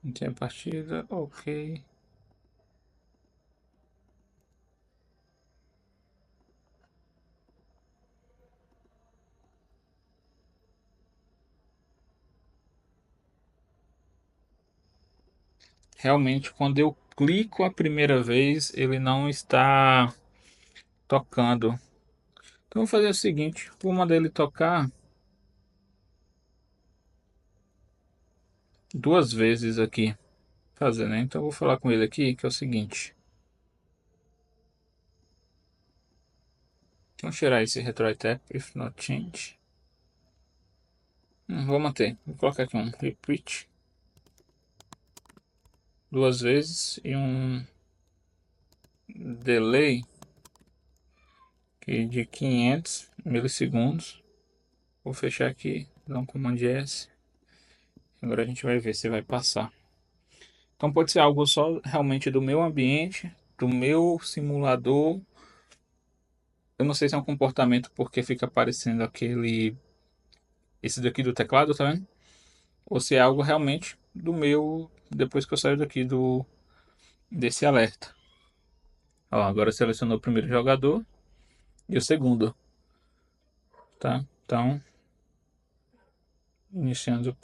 Não tem a partida. Ok. Realmente, quando eu clico a primeira vez, ele não está tocando. Então, vou fazer o seguinte: vou mandar ele tocar duas vezes aqui. fazer, né? Então eu vou falar com ele aqui, que é o seguinte. Vamos tirar esse retroitap, if not change. Vou manter. Vou colocar aqui um repeat duas vezes e um delay aqui de 500 milissegundos. Vou fechar aqui, dar um Command S. Agora a gente vai ver se vai passar. Então pode ser algo só realmente do meu ambiente, do meu simulador. Eu não sei se é um comportamento porque fica aparecendo aquele, esse daqui do teclado, tá vendo? Ou se é algo realmente do meu, depois que eu saio daqui desse alerta. Ó, agora selecionou o primeiro jogador e o segundo, tá? Então, iniciando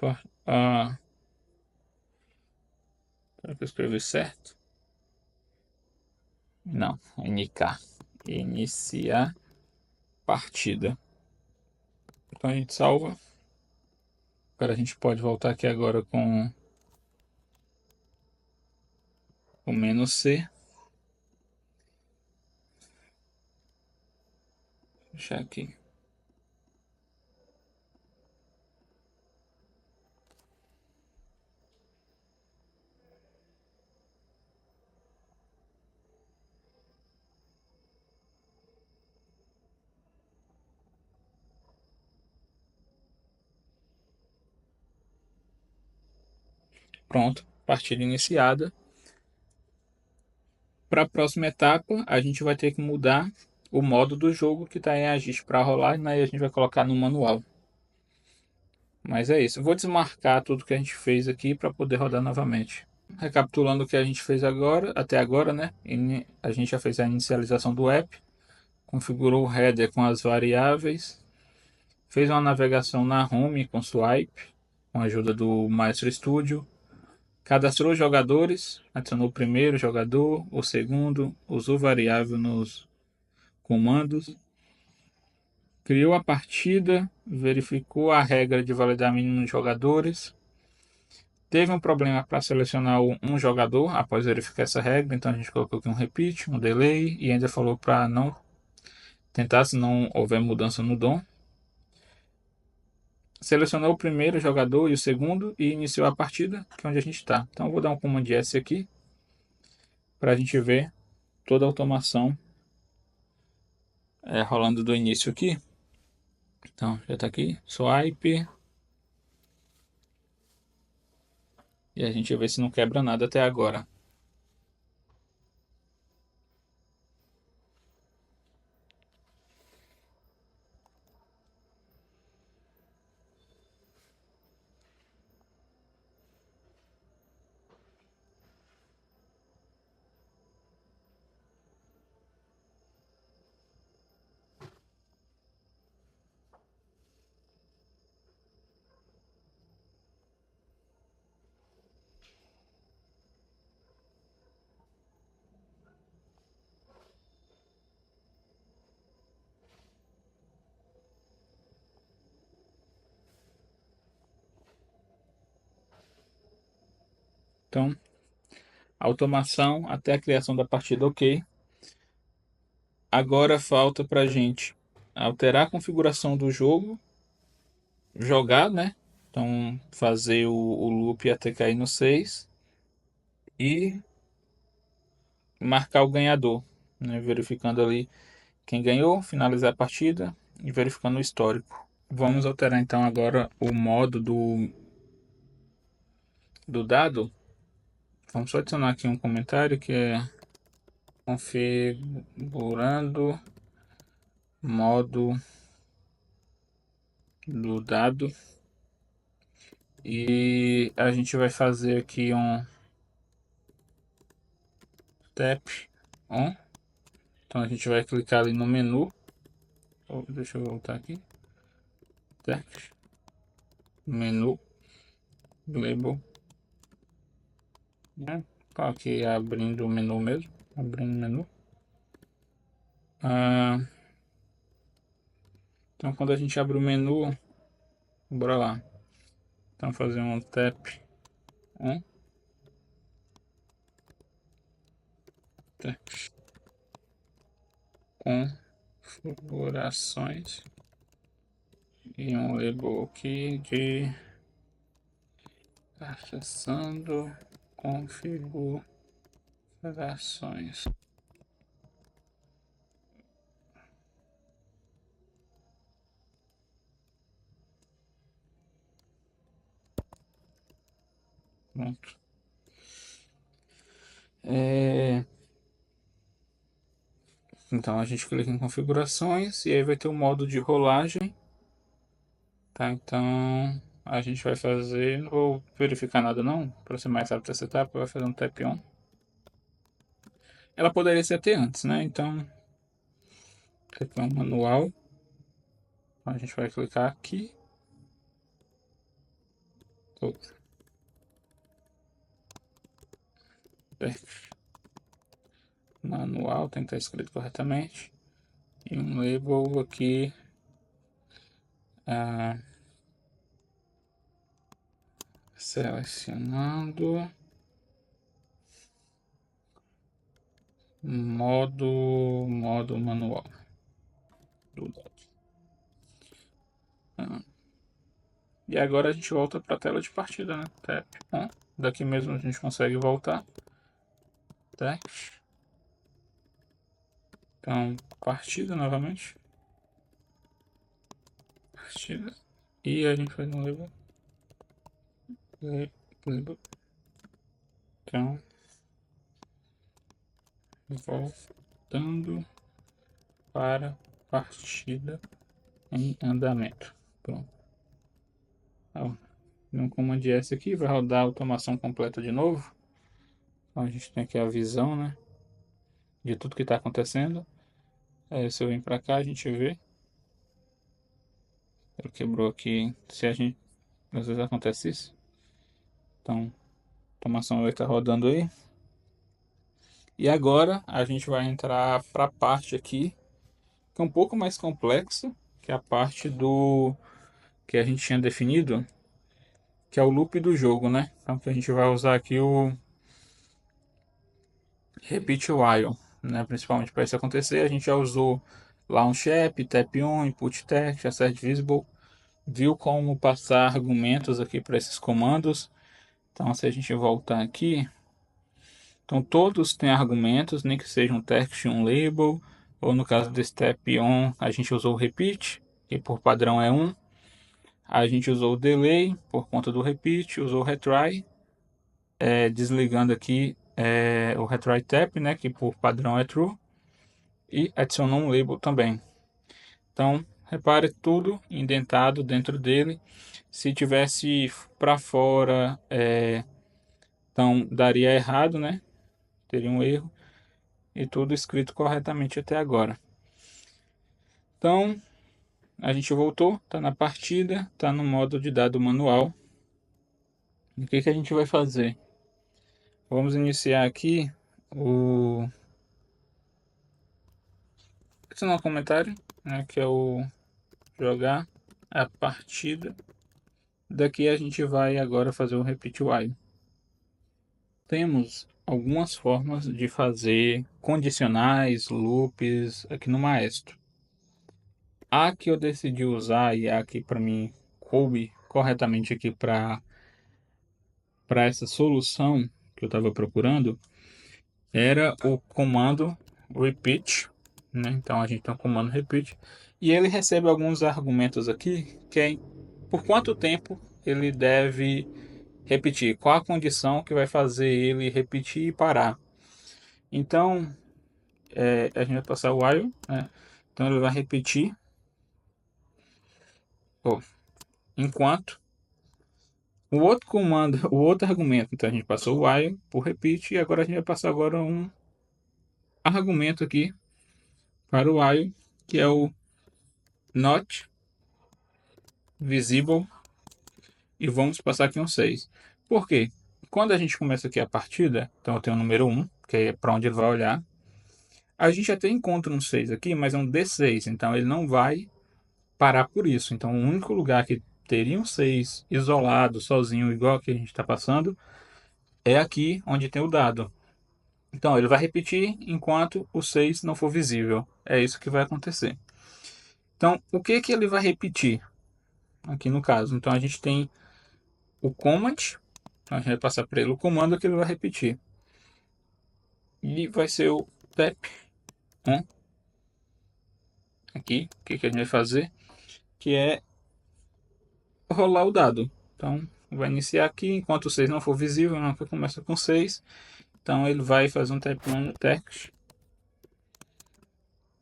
será que eu escrevi certo? Não, NK. Iniciar partida. Então a gente salva. Agora a gente pode voltar aqui agora com o menos C. Deixar aqui. Pronto, partida iniciada. Para a próxima etapa, a gente vai ter que mudar o modo do jogo que está em Agist para rolar, né? E a gente vai colocar no manual. Mas é isso. Eu vou desmarcar tudo que a gente fez aqui para poder rodar novamente. Recapitulando o que a gente fez agora, até agora, né? A gente já fez a inicialização do app, configurou o header com as variáveis, fez uma navegação na home com swipe, com a ajuda do Maestro Studio, cadastrou jogadores, adicionou o primeiro jogador, o segundo, usou variável nos comandos, criou a partida, verificou a regra de validar mínimo de jogadores. Teve um problema para selecionar um jogador após verificar essa regra, então a gente colocou aqui um repeat, um delay e ainda falou para não tentar se não houver mudança no DOM. Selecionou o primeiro jogador e o segundo e iniciou a partida, que é onde a gente está. Então eu vou dar um Command S aqui para a gente ver toda a automação rolando do início aqui. Então já está aqui, swipe. E a gente vê se não quebra nada até agora. Então, automação até a criação da partida, ok. Agora falta para a gente alterar a configuração do jogo, jogar, né? Então, fazer o loop até cair no 6 e marcar o ganhador, né? Verificando ali quem ganhou, finalizar a partida e verificando o histórico. Vamos alterar então agora o modo do dado. Vamos só adicionar aqui um comentário que é configurando modo do dado e a gente vai fazer aqui um tap on. Então a gente vai clicar ali no menu. Deixa eu voltar aqui. Text, menu, label, né? Tá aqui abrindo o menu mesmo, abrindo o menu. Então quando a gente abre o menu, bora lá. Então fazer um tap on. configurações e um label aqui de acessando configurações. Pronto. Então a gente clica em configurações e aí vai ter o modo de rolagem, tá? Então a gente vai fazer, não vou verificar nada não, para ser mais rápido essa etapa, vai fazer um tap on. Ela poderia ser até antes, né? Então tap on manual, então, a gente vai clicar aqui. Manual, tem que estar escrito corretamente. E um label aqui. Selecionando modo manual do dado. E agora a gente volta para a tela de partida, né? Tap on. Daqui mesmo a gente consegue voltar. Teste. Então, partida novamente. Partida. E a gente faz um label. Label. Então, voltando para partida em andamento. Pronto. No comando S aqui vai rodar a automação completa de novo. Então a gente tem aqui a visão, né, de tudo que está acontecendo. Aí se eu vim para cá a gente vê. Ele quebrou aqui. Se a gente, às vezes acontece isso. Então a automação vai estar rodando aí. E agora a gente vai entrar para a parte aqui que é um pouco mais complexa, que é a parte do que a gente tinha definido, que é o loop do jogo, né? Então que a gente vai usar aqui o repeat while, né? Principalmente para isso acontecer, a gente já usou launch app, tap on, input text, assert visible, viu como passar argumentos aqui para esses comandos. Então se a gente voltar aqui, então todos têm argumentos, nem que seja um text e um label, ou no caso do step on a gente usou o repeat, que por padrão é 1. A gente usou o delay por conta do repeat, usou o retry, desligando aqui o retry tap, né, que por padrão é true, e adicionou um label também. Então, repare tudo indentado dentro dele. Se tivesse para fora, então daria errado, né? Teria um erro. E tudo escrito corretamente até agora. Então, a gente voltou, está na partida, está no modo de dado manual. O que a gente vai fazer? Vamos iniciar aqui o adicionar um comentário, né, que é o jogar a partida. Daqui a gente vai agora fazer o repeat while. Temos algumas formas de fazer condicionais, loops aqui no Maestro. A que eu decidi usar e a que para mim coube corretamente aqui para essa solução que eu estava procurando era o comando repeat, né? Então a gente tem o comando repeat e ele recebe alguns argumentos aqui que é por quanto tempo ele deve repetir, qual a condição que vai fazer ele repetir e parar. Então a gente vai passar o while, né? Então ele vai repetir enquanto o outro comando, o outro argumento. Então a gente passou o while por repeat e agora a gente vai passar agora um argumento aqui para o while, que é o not visible, e vamos passar aqui um 6. Por quê? Quando a gente começa aqui a partida, então eu tenho o número 1, que é para onde ele vai olhar. A gente até encontra um 6 aqui, mas é um D6, então ele não vai parar por isso. Então o único lugar que teria um 6 isolado, sozinho, igual que a gente está passando, é aqui onde tem o dado. Então ele vai repetir enquanto o 6 não for visível. É isso que vai acontecer. Então o que que ele vai repetir aqui no caso? Então a gente tem o command, então a gente vai passar para ele o comando que ele vai repetir. E vai ser o tap on aqui. O que que a gente vai fazer? Que é rolar o dado. Então vai iniciar aqui, enquanto o 6 não for visível, não que começa com 6. Então ele vai fazer um tap on no text.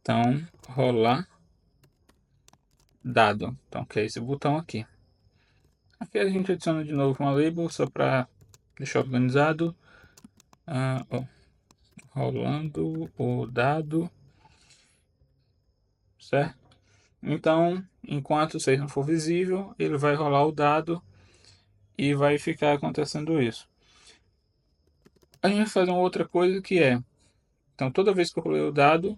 Então rolar dado. Então que é esse botão aqui. Aqui a gente adiciona de novo uma label só para deixar organizado. Ó, rolando o dado, certo? Então, enquanto o 6 não for visível, ele vai rolar o dado e vai ficar acontecendo isso. A gente vai fazer uma outra coisa que é, então toda vez que eu rolei o dado,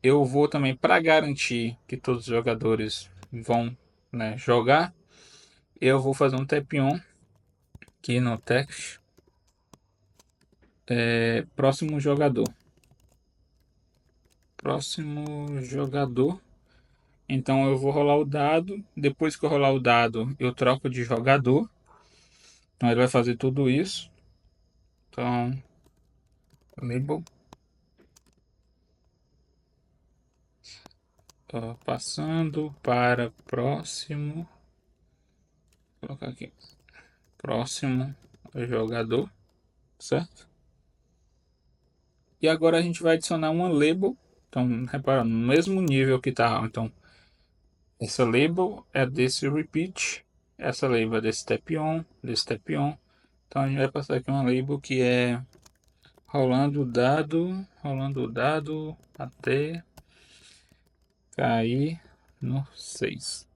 eu vou também, para garantir que todos os jogadores vão, né, jogar, eu vou fazer um tap on aqui no text, próximo jogador. Próximo jogador. Então eu vou rolar o dado. Depois que eu rolar o dado, eu troco de jogador. Então ele vai fazer tudo isso. Então, label. Passando para próximo. Vou colocar aqui. Próximo jogador. Certo? E agora a gente vai adicionar uma label. Então, repara, no mesmo nível que tá. Então, essa label é desse repeat. Essa label é desse step on. Desse step on. Então a gente vai passar aqui uma label que é rolando o dado até cair no 6.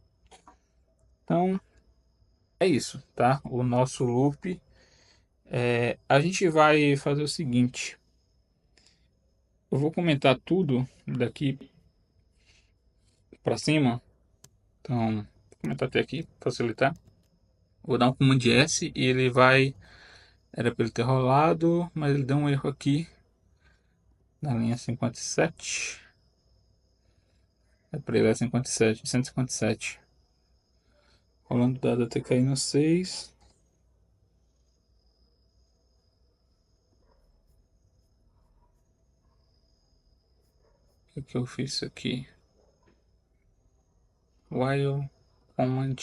Então é isso, tá? O nosso loop. A gente vai fazer o seguinte: eu vou comentar tudo daqui para cima. Então, vou comentar até aqui, facilitar. Vou dar um Command S e ele vai. Era para ele ter rolado, mas ele deu um erro aqui na linha 57. É para ele é 57, 157. Rolando o dado até cair no 6. O que eu fiz aqui? While command.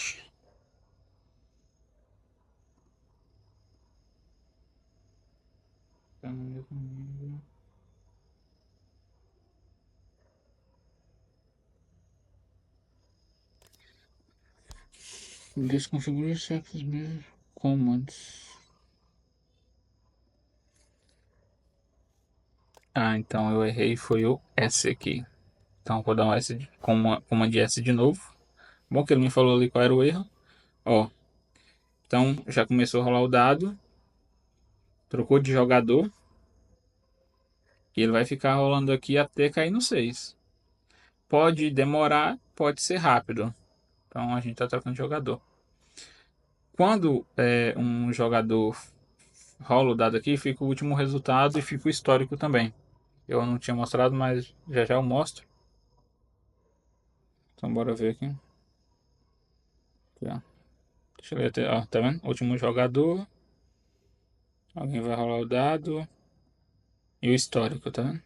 Desconfigure certos meus commands. Então eu errei, foi o S aqui. Então vou dar um S, command S de novo. Bom que ele me falou ali qual era o erro. Ó, então já começou a rolar o dado. Trocou de jogador. E ele vai ficar rolando aqui até cair no 6. Pode demorar, pode ser rápido. Então a gente está trocando de jogador. Quando um jogador rola o dado aqui, fica o último resultado e fica o histórico também. Eu não tinha mostrado, mas já já eu mostro. Então bora ver aqui. Aqui, ó. Deixa eu ver até. Ó, tá vendo? Último jogador. Alguém vai rolar o dado. E o histórico, tá vendo?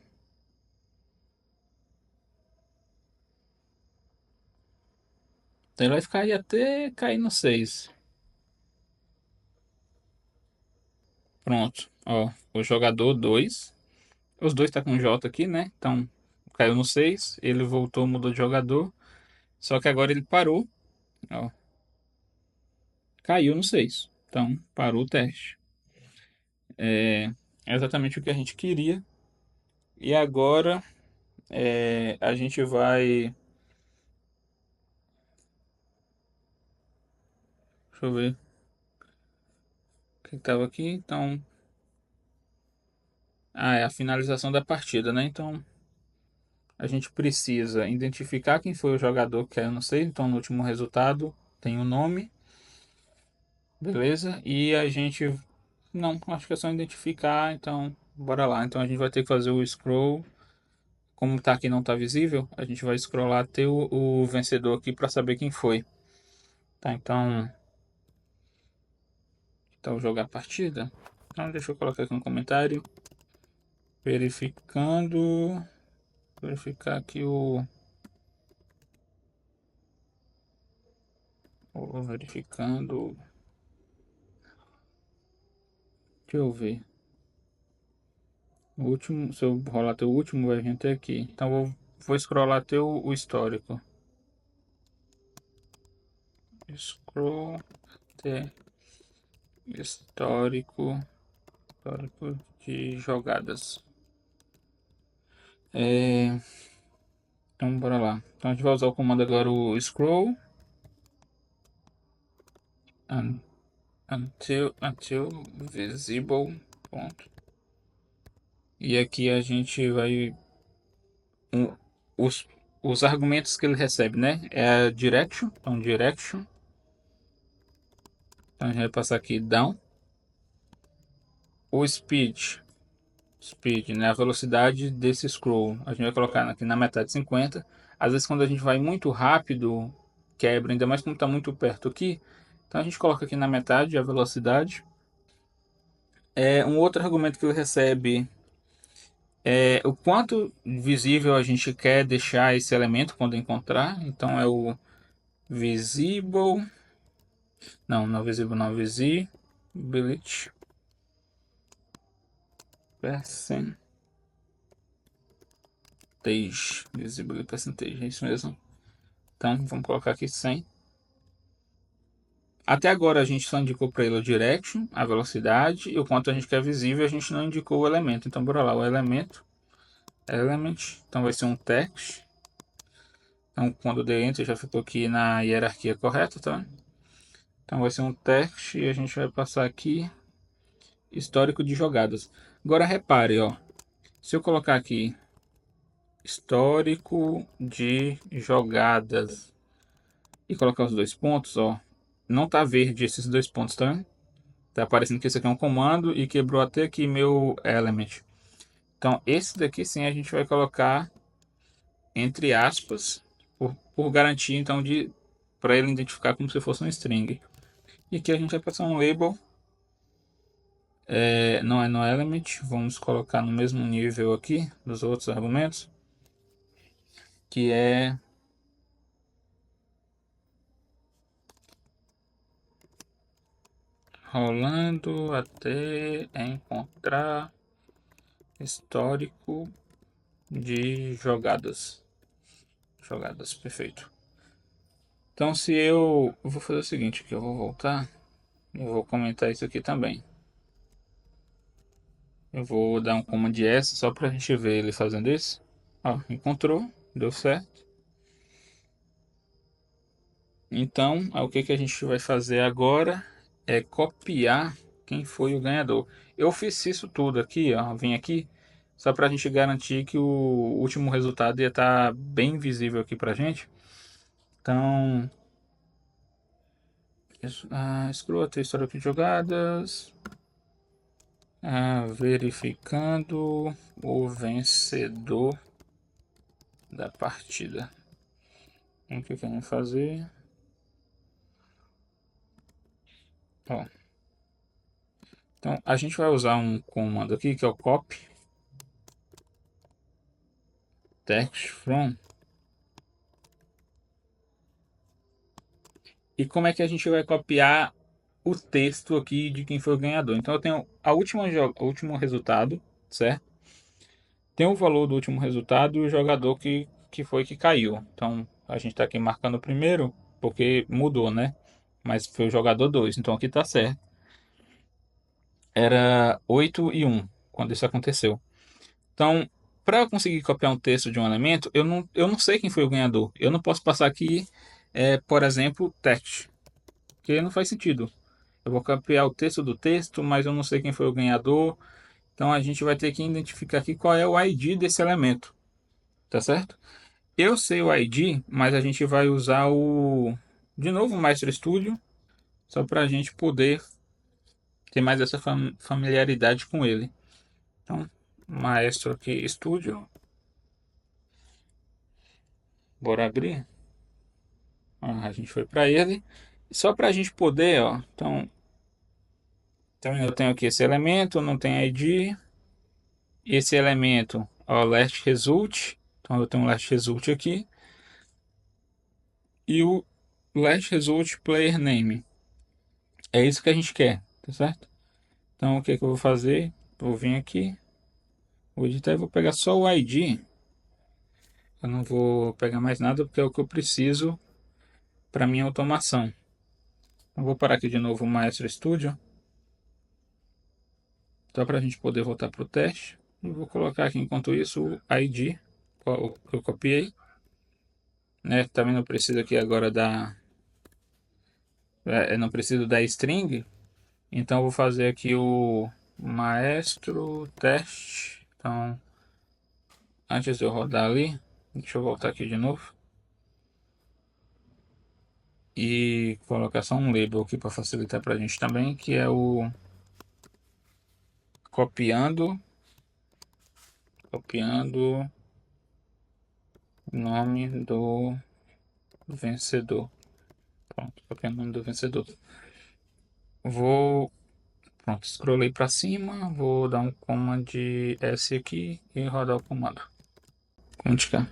Então ele vai ficar aí até cair no 6. Pronto. Ó, o jogador 2. Os dois tá com J aqui, né? Então caiu no 6. Ele voltou, mudou de jogador. Só que agora ele parou. Ó, caiu no 6. Então parou o teste. É exatamente o que a gente queria. E agora a gente vai. Deixa eu ver o que estava aqui. Então. É a finalização da partida, né? Então a gente precisa identificar quem foi o jogador que eu não sei. Então no último resultado tem o nome. Beleza? E a gente. Não, acho que é só identificar. Então Bora lá. Então a gente vai ter que fazer o scroll. Como tá aqui não tá visível, a gente vai scrollar até o vencedor aqui para saber quem foi. Tá, então jogar a partida. Então deixa eu colocar aqui um comentário. Verificando. Verificar aqui verificando. Deixa eu ver. O último, se eu rolar até o último, vai vir até aqui. Então vou scrollar até o histórico. Scroll até histórico. Histórico de jogadas. Então bora lá. Então a gente vai usar o comando agora o scroll until visible. Ponto. E aqui a gente vai um, os, os argumentos que ele recebe, né? É a direction, então direction. Então a gente vai passar aqui down. O speed, né? A velocidade desse scroll. A gente vai colocar aqui na metade 50. Às vezes quando a gente vai muito rápido, quebra, ainda mais quando está muito perto aqui. Então a gente coloca aqui na metade a velocidade. Um outro argumento que ele recebe é o quanto visível a gente quer deixar esse elemento quando encontrar. Então é o visible. Não visible, não visibility percentage. Visibility percentage, é isso mesmo. Então vamos colocar aqui 100. Até agora a gente só indicou para ele o direction, a velocidade e o quanto a gente quer visível, a gente não indicou o elemento. Então bora lá, o elemento, element, então vai ser um text. Então quando eu dei enter já ficou aqui na hierarquia correta, tá? Então vai ser um text e a gente vai passar aqui histórico de jogadas. Agora repare, ó, se eu colocar aqui histórico de jogadas e colocar os dois pontos, ó, não tá verde esses dois pontos, tá vendo? Tá aparecendo que esse aqui é um comando e quebrou até aqui meu element. Então esse daqui sim a gente vai colocar entre aspas por garantia então de para ele identificar como se fosse um string. E aqui a gente vai passar um label, não é no element, vamos colocar no mesmo nível aqui dos outros argumentos, que é rolando até encontrar histórico de jogadas. Jogadas, perfeito. Então se eu vou fazer o seguinte, que eu vou voltar, eu vou comentar isso aqui também. Eu vou dar um comando S só para a gente ver ele fazendo isso. Ó, encontrou, deu certo. Então, o que a gente vai fazer agora é copiar quem foi o ganhador. Eu fiz isso tudo aqui, ó, vim aqui só para a gente garantir que o último resultado ia estar bem visível aqui para a gente. Então, escrota, histórico de jogadas, verificando o vencedor da partida. O que queremos fazer? Ó, então a gente vai usar um comando aqui que é o copy text from. E como é que a gente vai copiar o texto aqui de quem foi o ganhador? Então eu tenho o último resultado, certo? Tem o valor do último resultado e o jogador que foi que caiu. Então a gente está aqui marcando o primeiro porque mudou, né? Mas foi o jogador 2, então aqui está certo. Era 8 e 1 quando isso aconteceu. Então, para eu conseguir copiar um texto de um elemento, eu não sei quem foi o ganhador. Eu não posso passar aqui, por exemplo, text, porque não faz sentido. Eu vou copiar o texto do texto, mas eu não sei quem foi o ganhador. Então a gente vai ter que identificar aqui qual é o ID desse elemento, tá certo? Eu sei o ID, mas a gente vai usar de novo o Maestro Studio, só para a gente poder ter mais essa familiaridade com ele. Então, Maestro aqui, Studio. Bora abrir. A gente foi para ele. Só para a gente poder, ó. Então eu tenho aqui esse elemento, não tem ID. Esse elemento, ó, last result. Então eu tenho um last result aqui. E o last result player name. É isso que a gente quer, tá certo? Então o que que eu vou fazer? Vou vir aqui, vou editar e vou pegar só o ID. Eu não vou pegar mais nada porque é o que eu preciso para minha automação. Eu vou parar aqui de novo o Maestro Studio, só para a gente poder voltar para o teste. E vou colocar aqui enquanto isso o ID, o que eu copiei. Né? Também não preciso aqui agora não preciso da string. Então eu vou fazer aqui o maestro teste. Então, antes de eu rodar ali, deixa eu voltar aqui de novo. E colocar só um label aqui para facilitar para a gente também, que é o copiando o nome do vencedor. Pronto, copiando o nome do vencedor. Vou, pronto, scrollei para cima, vou dar um Command S aqui e rodar o comando. Command K.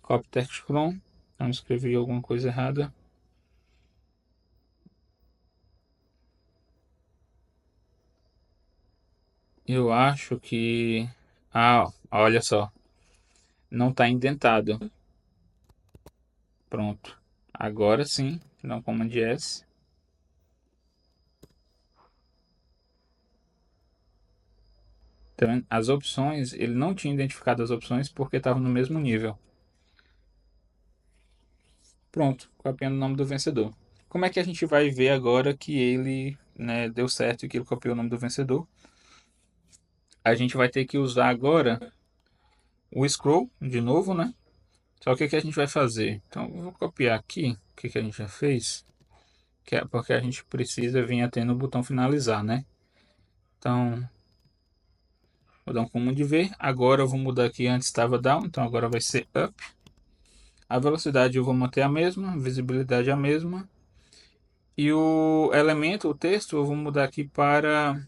Copy text from, não escrevi alguma coisa errada. Eu acho que, olha só, não está indentado. Pronto. Agora sim, dá um Command S. Então, as opções, ele não tinha identificado as opções porque estavam no mesmo nível. Pronto, copiando o nome do vencedor. Como é que a gente vai ver agora que ele, né, deu certo e que ele copiou o nome do vencedor? A gente vai ter que usar agora o scroll de novo, né? Só que o que a gente vai fazer? Então, eu vou copiar aqui o que a gente já fez, que é porque a gente precisa vir até no botão finalizar, né? Então, vou dar um comando de ver. Agora eu vou mudar aqui, antes estava down, então agora vai ser up. A velocidade eu vou manter a mesma, a visibilidade a mesma. E o elemento, o texto, eu vou mudar aqui para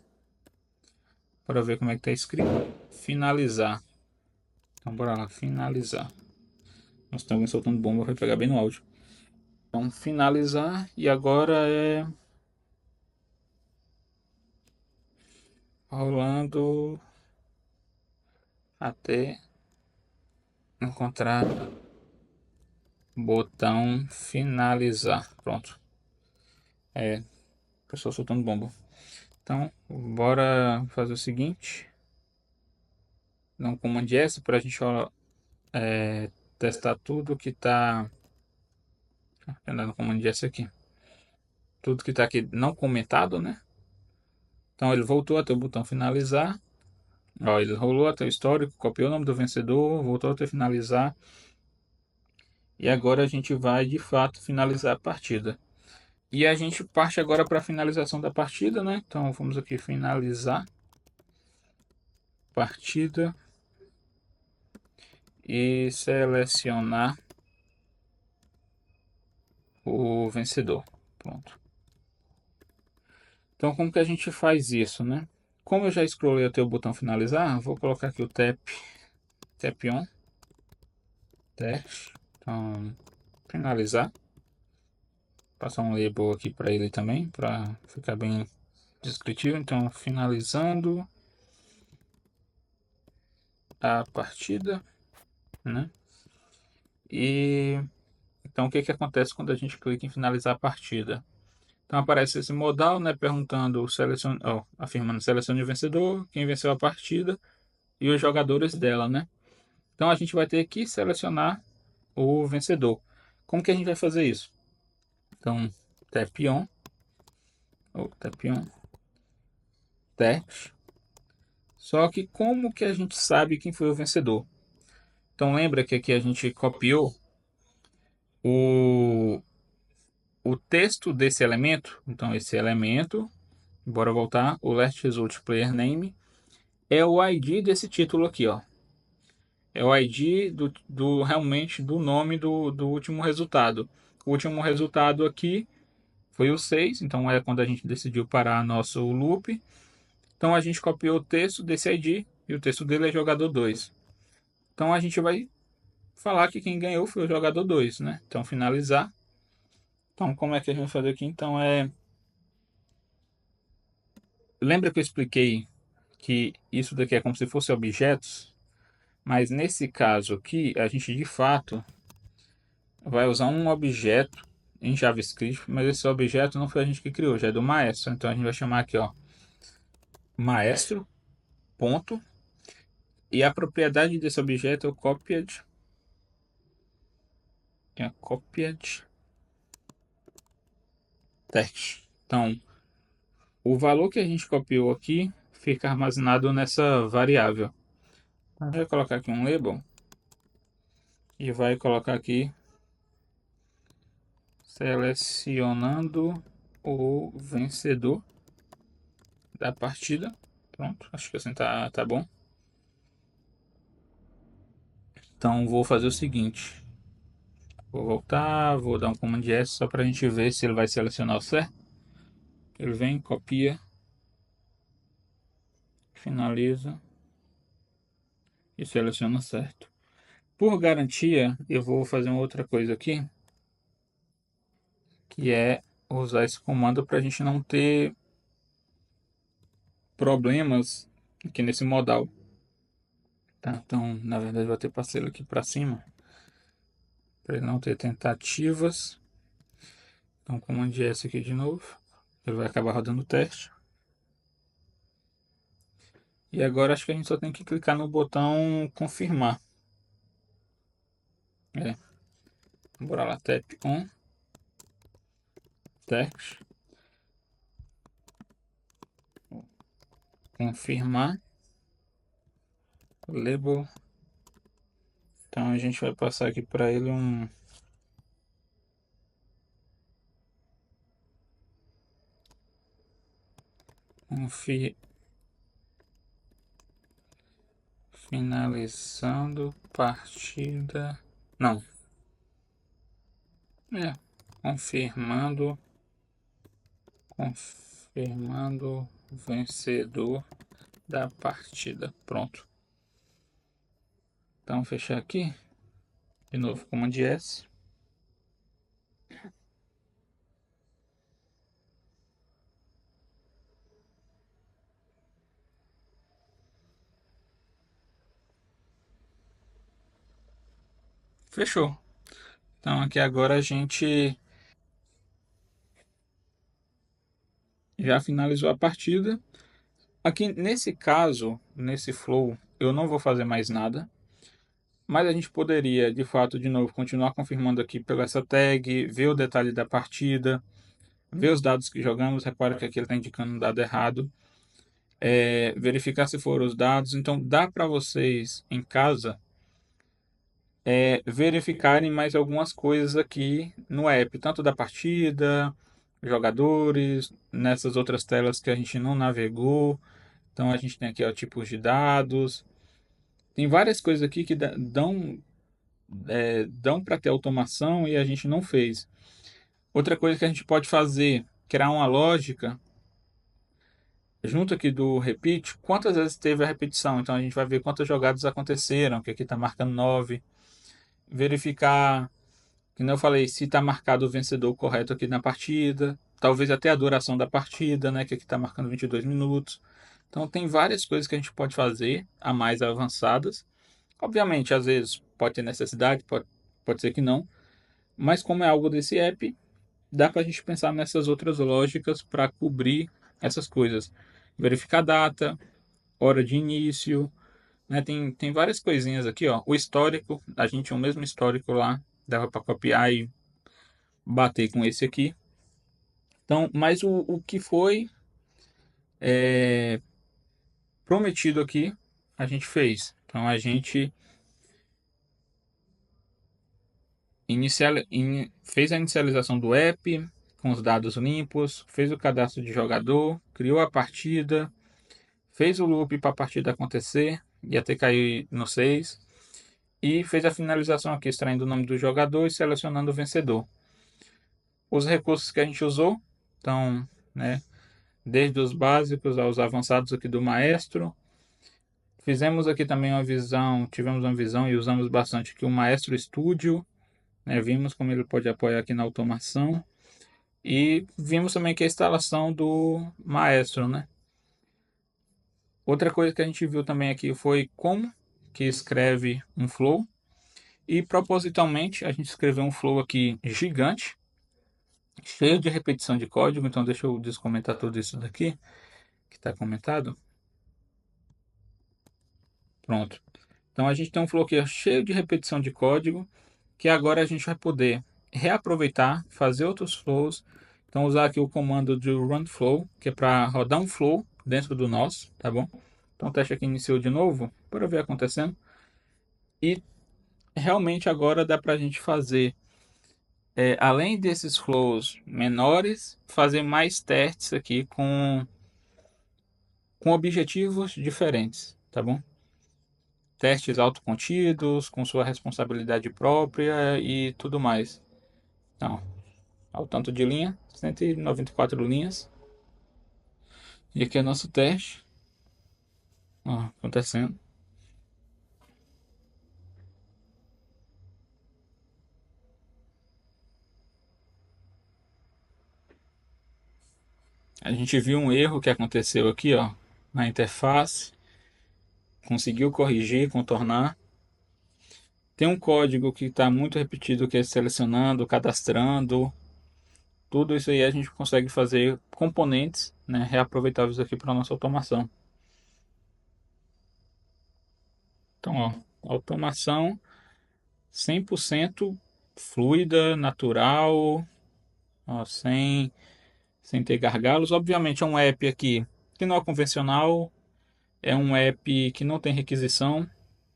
ver como é que está escrito. Finalizar. Então bora lá, finalizar. Nossa, tem alguém soltando bomba, vai pegar bem no áudio. Então finalizar e agora é rolando até encontrar botão finalizar. Pronto. É, pessoa soltando bomba. Então, bora fazer o seguinte. Dar um comando S para a gente testar tudo que está. No comando S aqui. Tudo que está aqui não comentado, né? Então ele voltou até o botão finalizar. Ó, ele rolou até o histórico, copiou o nome do vencedor, voltou até finalizar. E agora a gente vai de fato finalizar a partida. E a gente parte agora para a finalização da partida, né? Então vamos aqui finalizar partida e selecionar o vencedor. Pronto. Então como que a gente faz isso, né? Como eu já scrollei até o botão finalizar, vou colocar aqui o tap on, teste. Então, finalizar. Passar um label aqui para ele também, para ficar bem descritivo. Então, finalizando a partida, né? E então o que que acontece quando a gente clica em finalizar a partida? Então aparece esse modal, né, perguntando afirmando selecione o vencedor, quem venceu a partida e os jogadores dela, né? Então a gente vai ter que selecionar o vencedor. Como que a gente vai fazer isso? Então, tap on, teste. Só que como que a gente sabe quem foi o vencedor? Então lembra que aqui a gente copiou o, o texto desse elemento. Então esse elemento, bora voltar, o last result player name é o ID desse título aqui, ó. É o ID realmente do nome do último resultado. O último resultado aqui foi o 6, então é quando a gente decidiu parar nosso loop. Então a gente copiou o texto desse ID e o texto dele é jogador 2. Então a gente vai falar que quem ganhou foi o jogador 2, né? Então finalizar. Então como é que a gente vai fazer aqui? Então lembra que eu expliquei que isso daqui é como se fosse objetos? Mas nesse caso aqui, a gente de fato vai usar um objeto em JavaScript, mas esse objeto não foi a gente que criou, já é do maestro. Então a gente vai chamar aqui, ó, maestro, ponto, e a propriedade desse objeto é o copied, text. Então, o valor que a gente copiou aqui fica armazenado nessa variável. A gente vai colocar aqui um label e vai colocar aqui selecionando o vencedor da partida. Pronto, acho que assim tá bom. Então vou fazer o seguinte. Vou voltar, vou dar um Command S só para a gente ver se ele vai selecionar o certo. Ele vem, copia, finaliza e seleciona certo. Por garantia, eu vou fazer uma outra coisa aqui, que é usar esse comando para a gente não ter problemas aqui nesse modal. Tá? Então, na verdade, vou ter parcela aqui para cima, para ele não ter tentativas. Então, Command S aqui de novo. Ele vai acabar rodando o teste. E agora acho que a gente só tem que clicar no botão confirmar. Bora lá, tap on, text, confirmar, label. Então a gente vai passar aqui para ele um finalizando partida. Não. Confirmando vencedor da partida. Pronto. Então fechar aqui. De novo, Command S. Fechou. Então aqui agora a gente já finalizou a partida. Aqui nesse caso, nesse flow, eu não vou fazer mais nada. Mas a gente poderia, de fato, de novo, continuar confirmando aqui pela essa tag, ver o detalhe da partida, ver os dados que jogamos. Repara que aqui ele está indicando um dado errado. Verificar se foram os dados. Então, dá para vocês em casa verificarem mais algumas coisas aqui no app, tanto da partida, jogadores, nessas outras telas que a gente não navegou. Então, a gente tem aqui ó, tipos de dados. Tem várias coisas aqui que dão para ter automação e a gente não fez. Outra coisa que a gente pode fazer, criar uma lógica junto aqui do repeat, quantas vezes teve a repetição. Então a gente vai ver quantas jogadas aconteceram, que aqui está marcando 9. Verificar, como eu falei, se está marcado o vencedor correto aqui na partida. Talvez até a duração da partida, né, que aqui está marcando 22 minutos. Então tem várias coisas que a gente pode fazer a mais avançadas. Obviamente, às vezes pode ter necessidade, pode ser que não. Mas como é algo desse app, dá para a gente pensar nessas outras lógicas para cobrir essas coisas. Verificar a data, hora de início, né? Tem várias coisinhas aqui, ó. O histórico, a gente tinha o mesmo histórico lá, dava para copiar e bater com esse aqui. Então, mas o que foi prometido aqui, a gente fez. Então, a gente fez a inicialização do app com os dados limpos, fez o cadastro de jogador, criou a partida, fez o loop para a partida acontecer, ia ter que cair no 6, e fez a finalização aqui, extraindo o nome do jogador e selecionando o vencedor. Os recursos que a gente usou, então, né, desde os básicos aos avançados aqui do Maestro. Fizemos aqui também uma visão, tivemos uma visão e usamos bastante aqui o Maestro Studio, né, vimos como ele pode apoiar aqui na automação. E vimos também que a instalação do Maestro, né? Outra coisa que a gente viu também aqui foi como que escreve um flow. E propositalmente a gente escreveu um flow aqui gigante, cheio de repetição de código. Então deixa eu descomentar tudo isso daqui que está comentado. Pronto. Então a gente tem um flow aqui cheio de repetição de código, que agora a gente vai poder reaproveitar, fazer outros flows. Então usar aqui o comando de run flow, que é para rodar um flow dentro do nosso, tá bom? Então o teste aqui iniciou de novo, para ver acontecendo. E realmente agora dá para a gente fazer, além desses flows menores, fazer mais testes aqui com objetivos diferentes, tá bom? Testes autocontidos, com sua responsabilidade própria e tudo mais. Então, ao tanto de linha, 194 linhas. E aqui é nosso teste. Ó, acontecendo. A gente viu um erro que aconteceu aqui, ó, na interface. Conseguiu corrigir, contornar. Tem um código que está muito repetido, que é selecionando, cadastrando. Tudo isso aí a gente consegue fazer componentes, né, reaproveitáveis aqui para nossa automação. Então, ó, automação 100% fluida, natural, ó, sem ter gargalos. Obviamente é um app aqui que não é convencional, é um app que não tem requisição,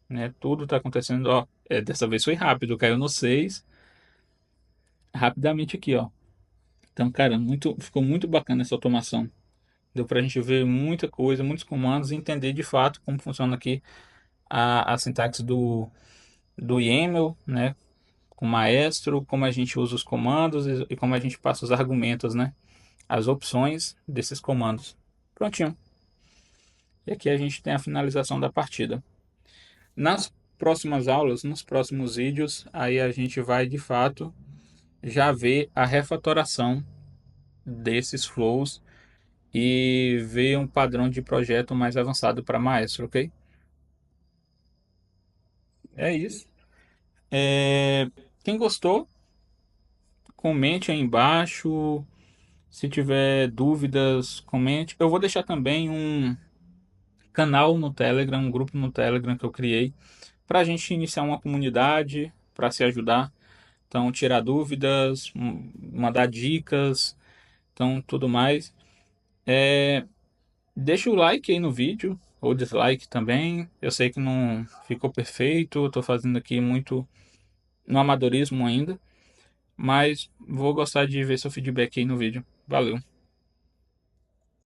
né? Tudo está acontecendo, ó, dessa vez foi rápido, caiu no 6, rapidamente aqui, ó. Então, cara, ficou muito bacana essa automação. Deu para a gente ver muita coisa, muitos comandos e entender de fato como funciona aqui a sintaxe do YAML, né? Com Maestro, como a gente usa os comandos e como a gente passa os argumentos, né? As opções desses comandos. Prontinho. E aqui a gente tem a finalização da partida. Nas próximas aulas, nos próximos vídeos, aí a gente vai de fato já ver a refatoração desses flows e ver um padrão de projeto mais avançado para Maestro, ok? É isso. Quem gostou, comente aí embaixo. Se tiver dúvidas, comente. Eu vou deixar também um canal no Telegram, um grupo no Telegram que eu criei, para a gente iniciar uma comunidade, para se ajudar. Então, tirar dúvidas, mandar dicas, então tudo mais. Deixa o like aí no vídeo, ou dislike também. Eu sei que não ficou perfeito, estou fazendo aqui muito no amadorismo ainda, mas vou gostar de ver seu feedback aí no vídeo. Valeu!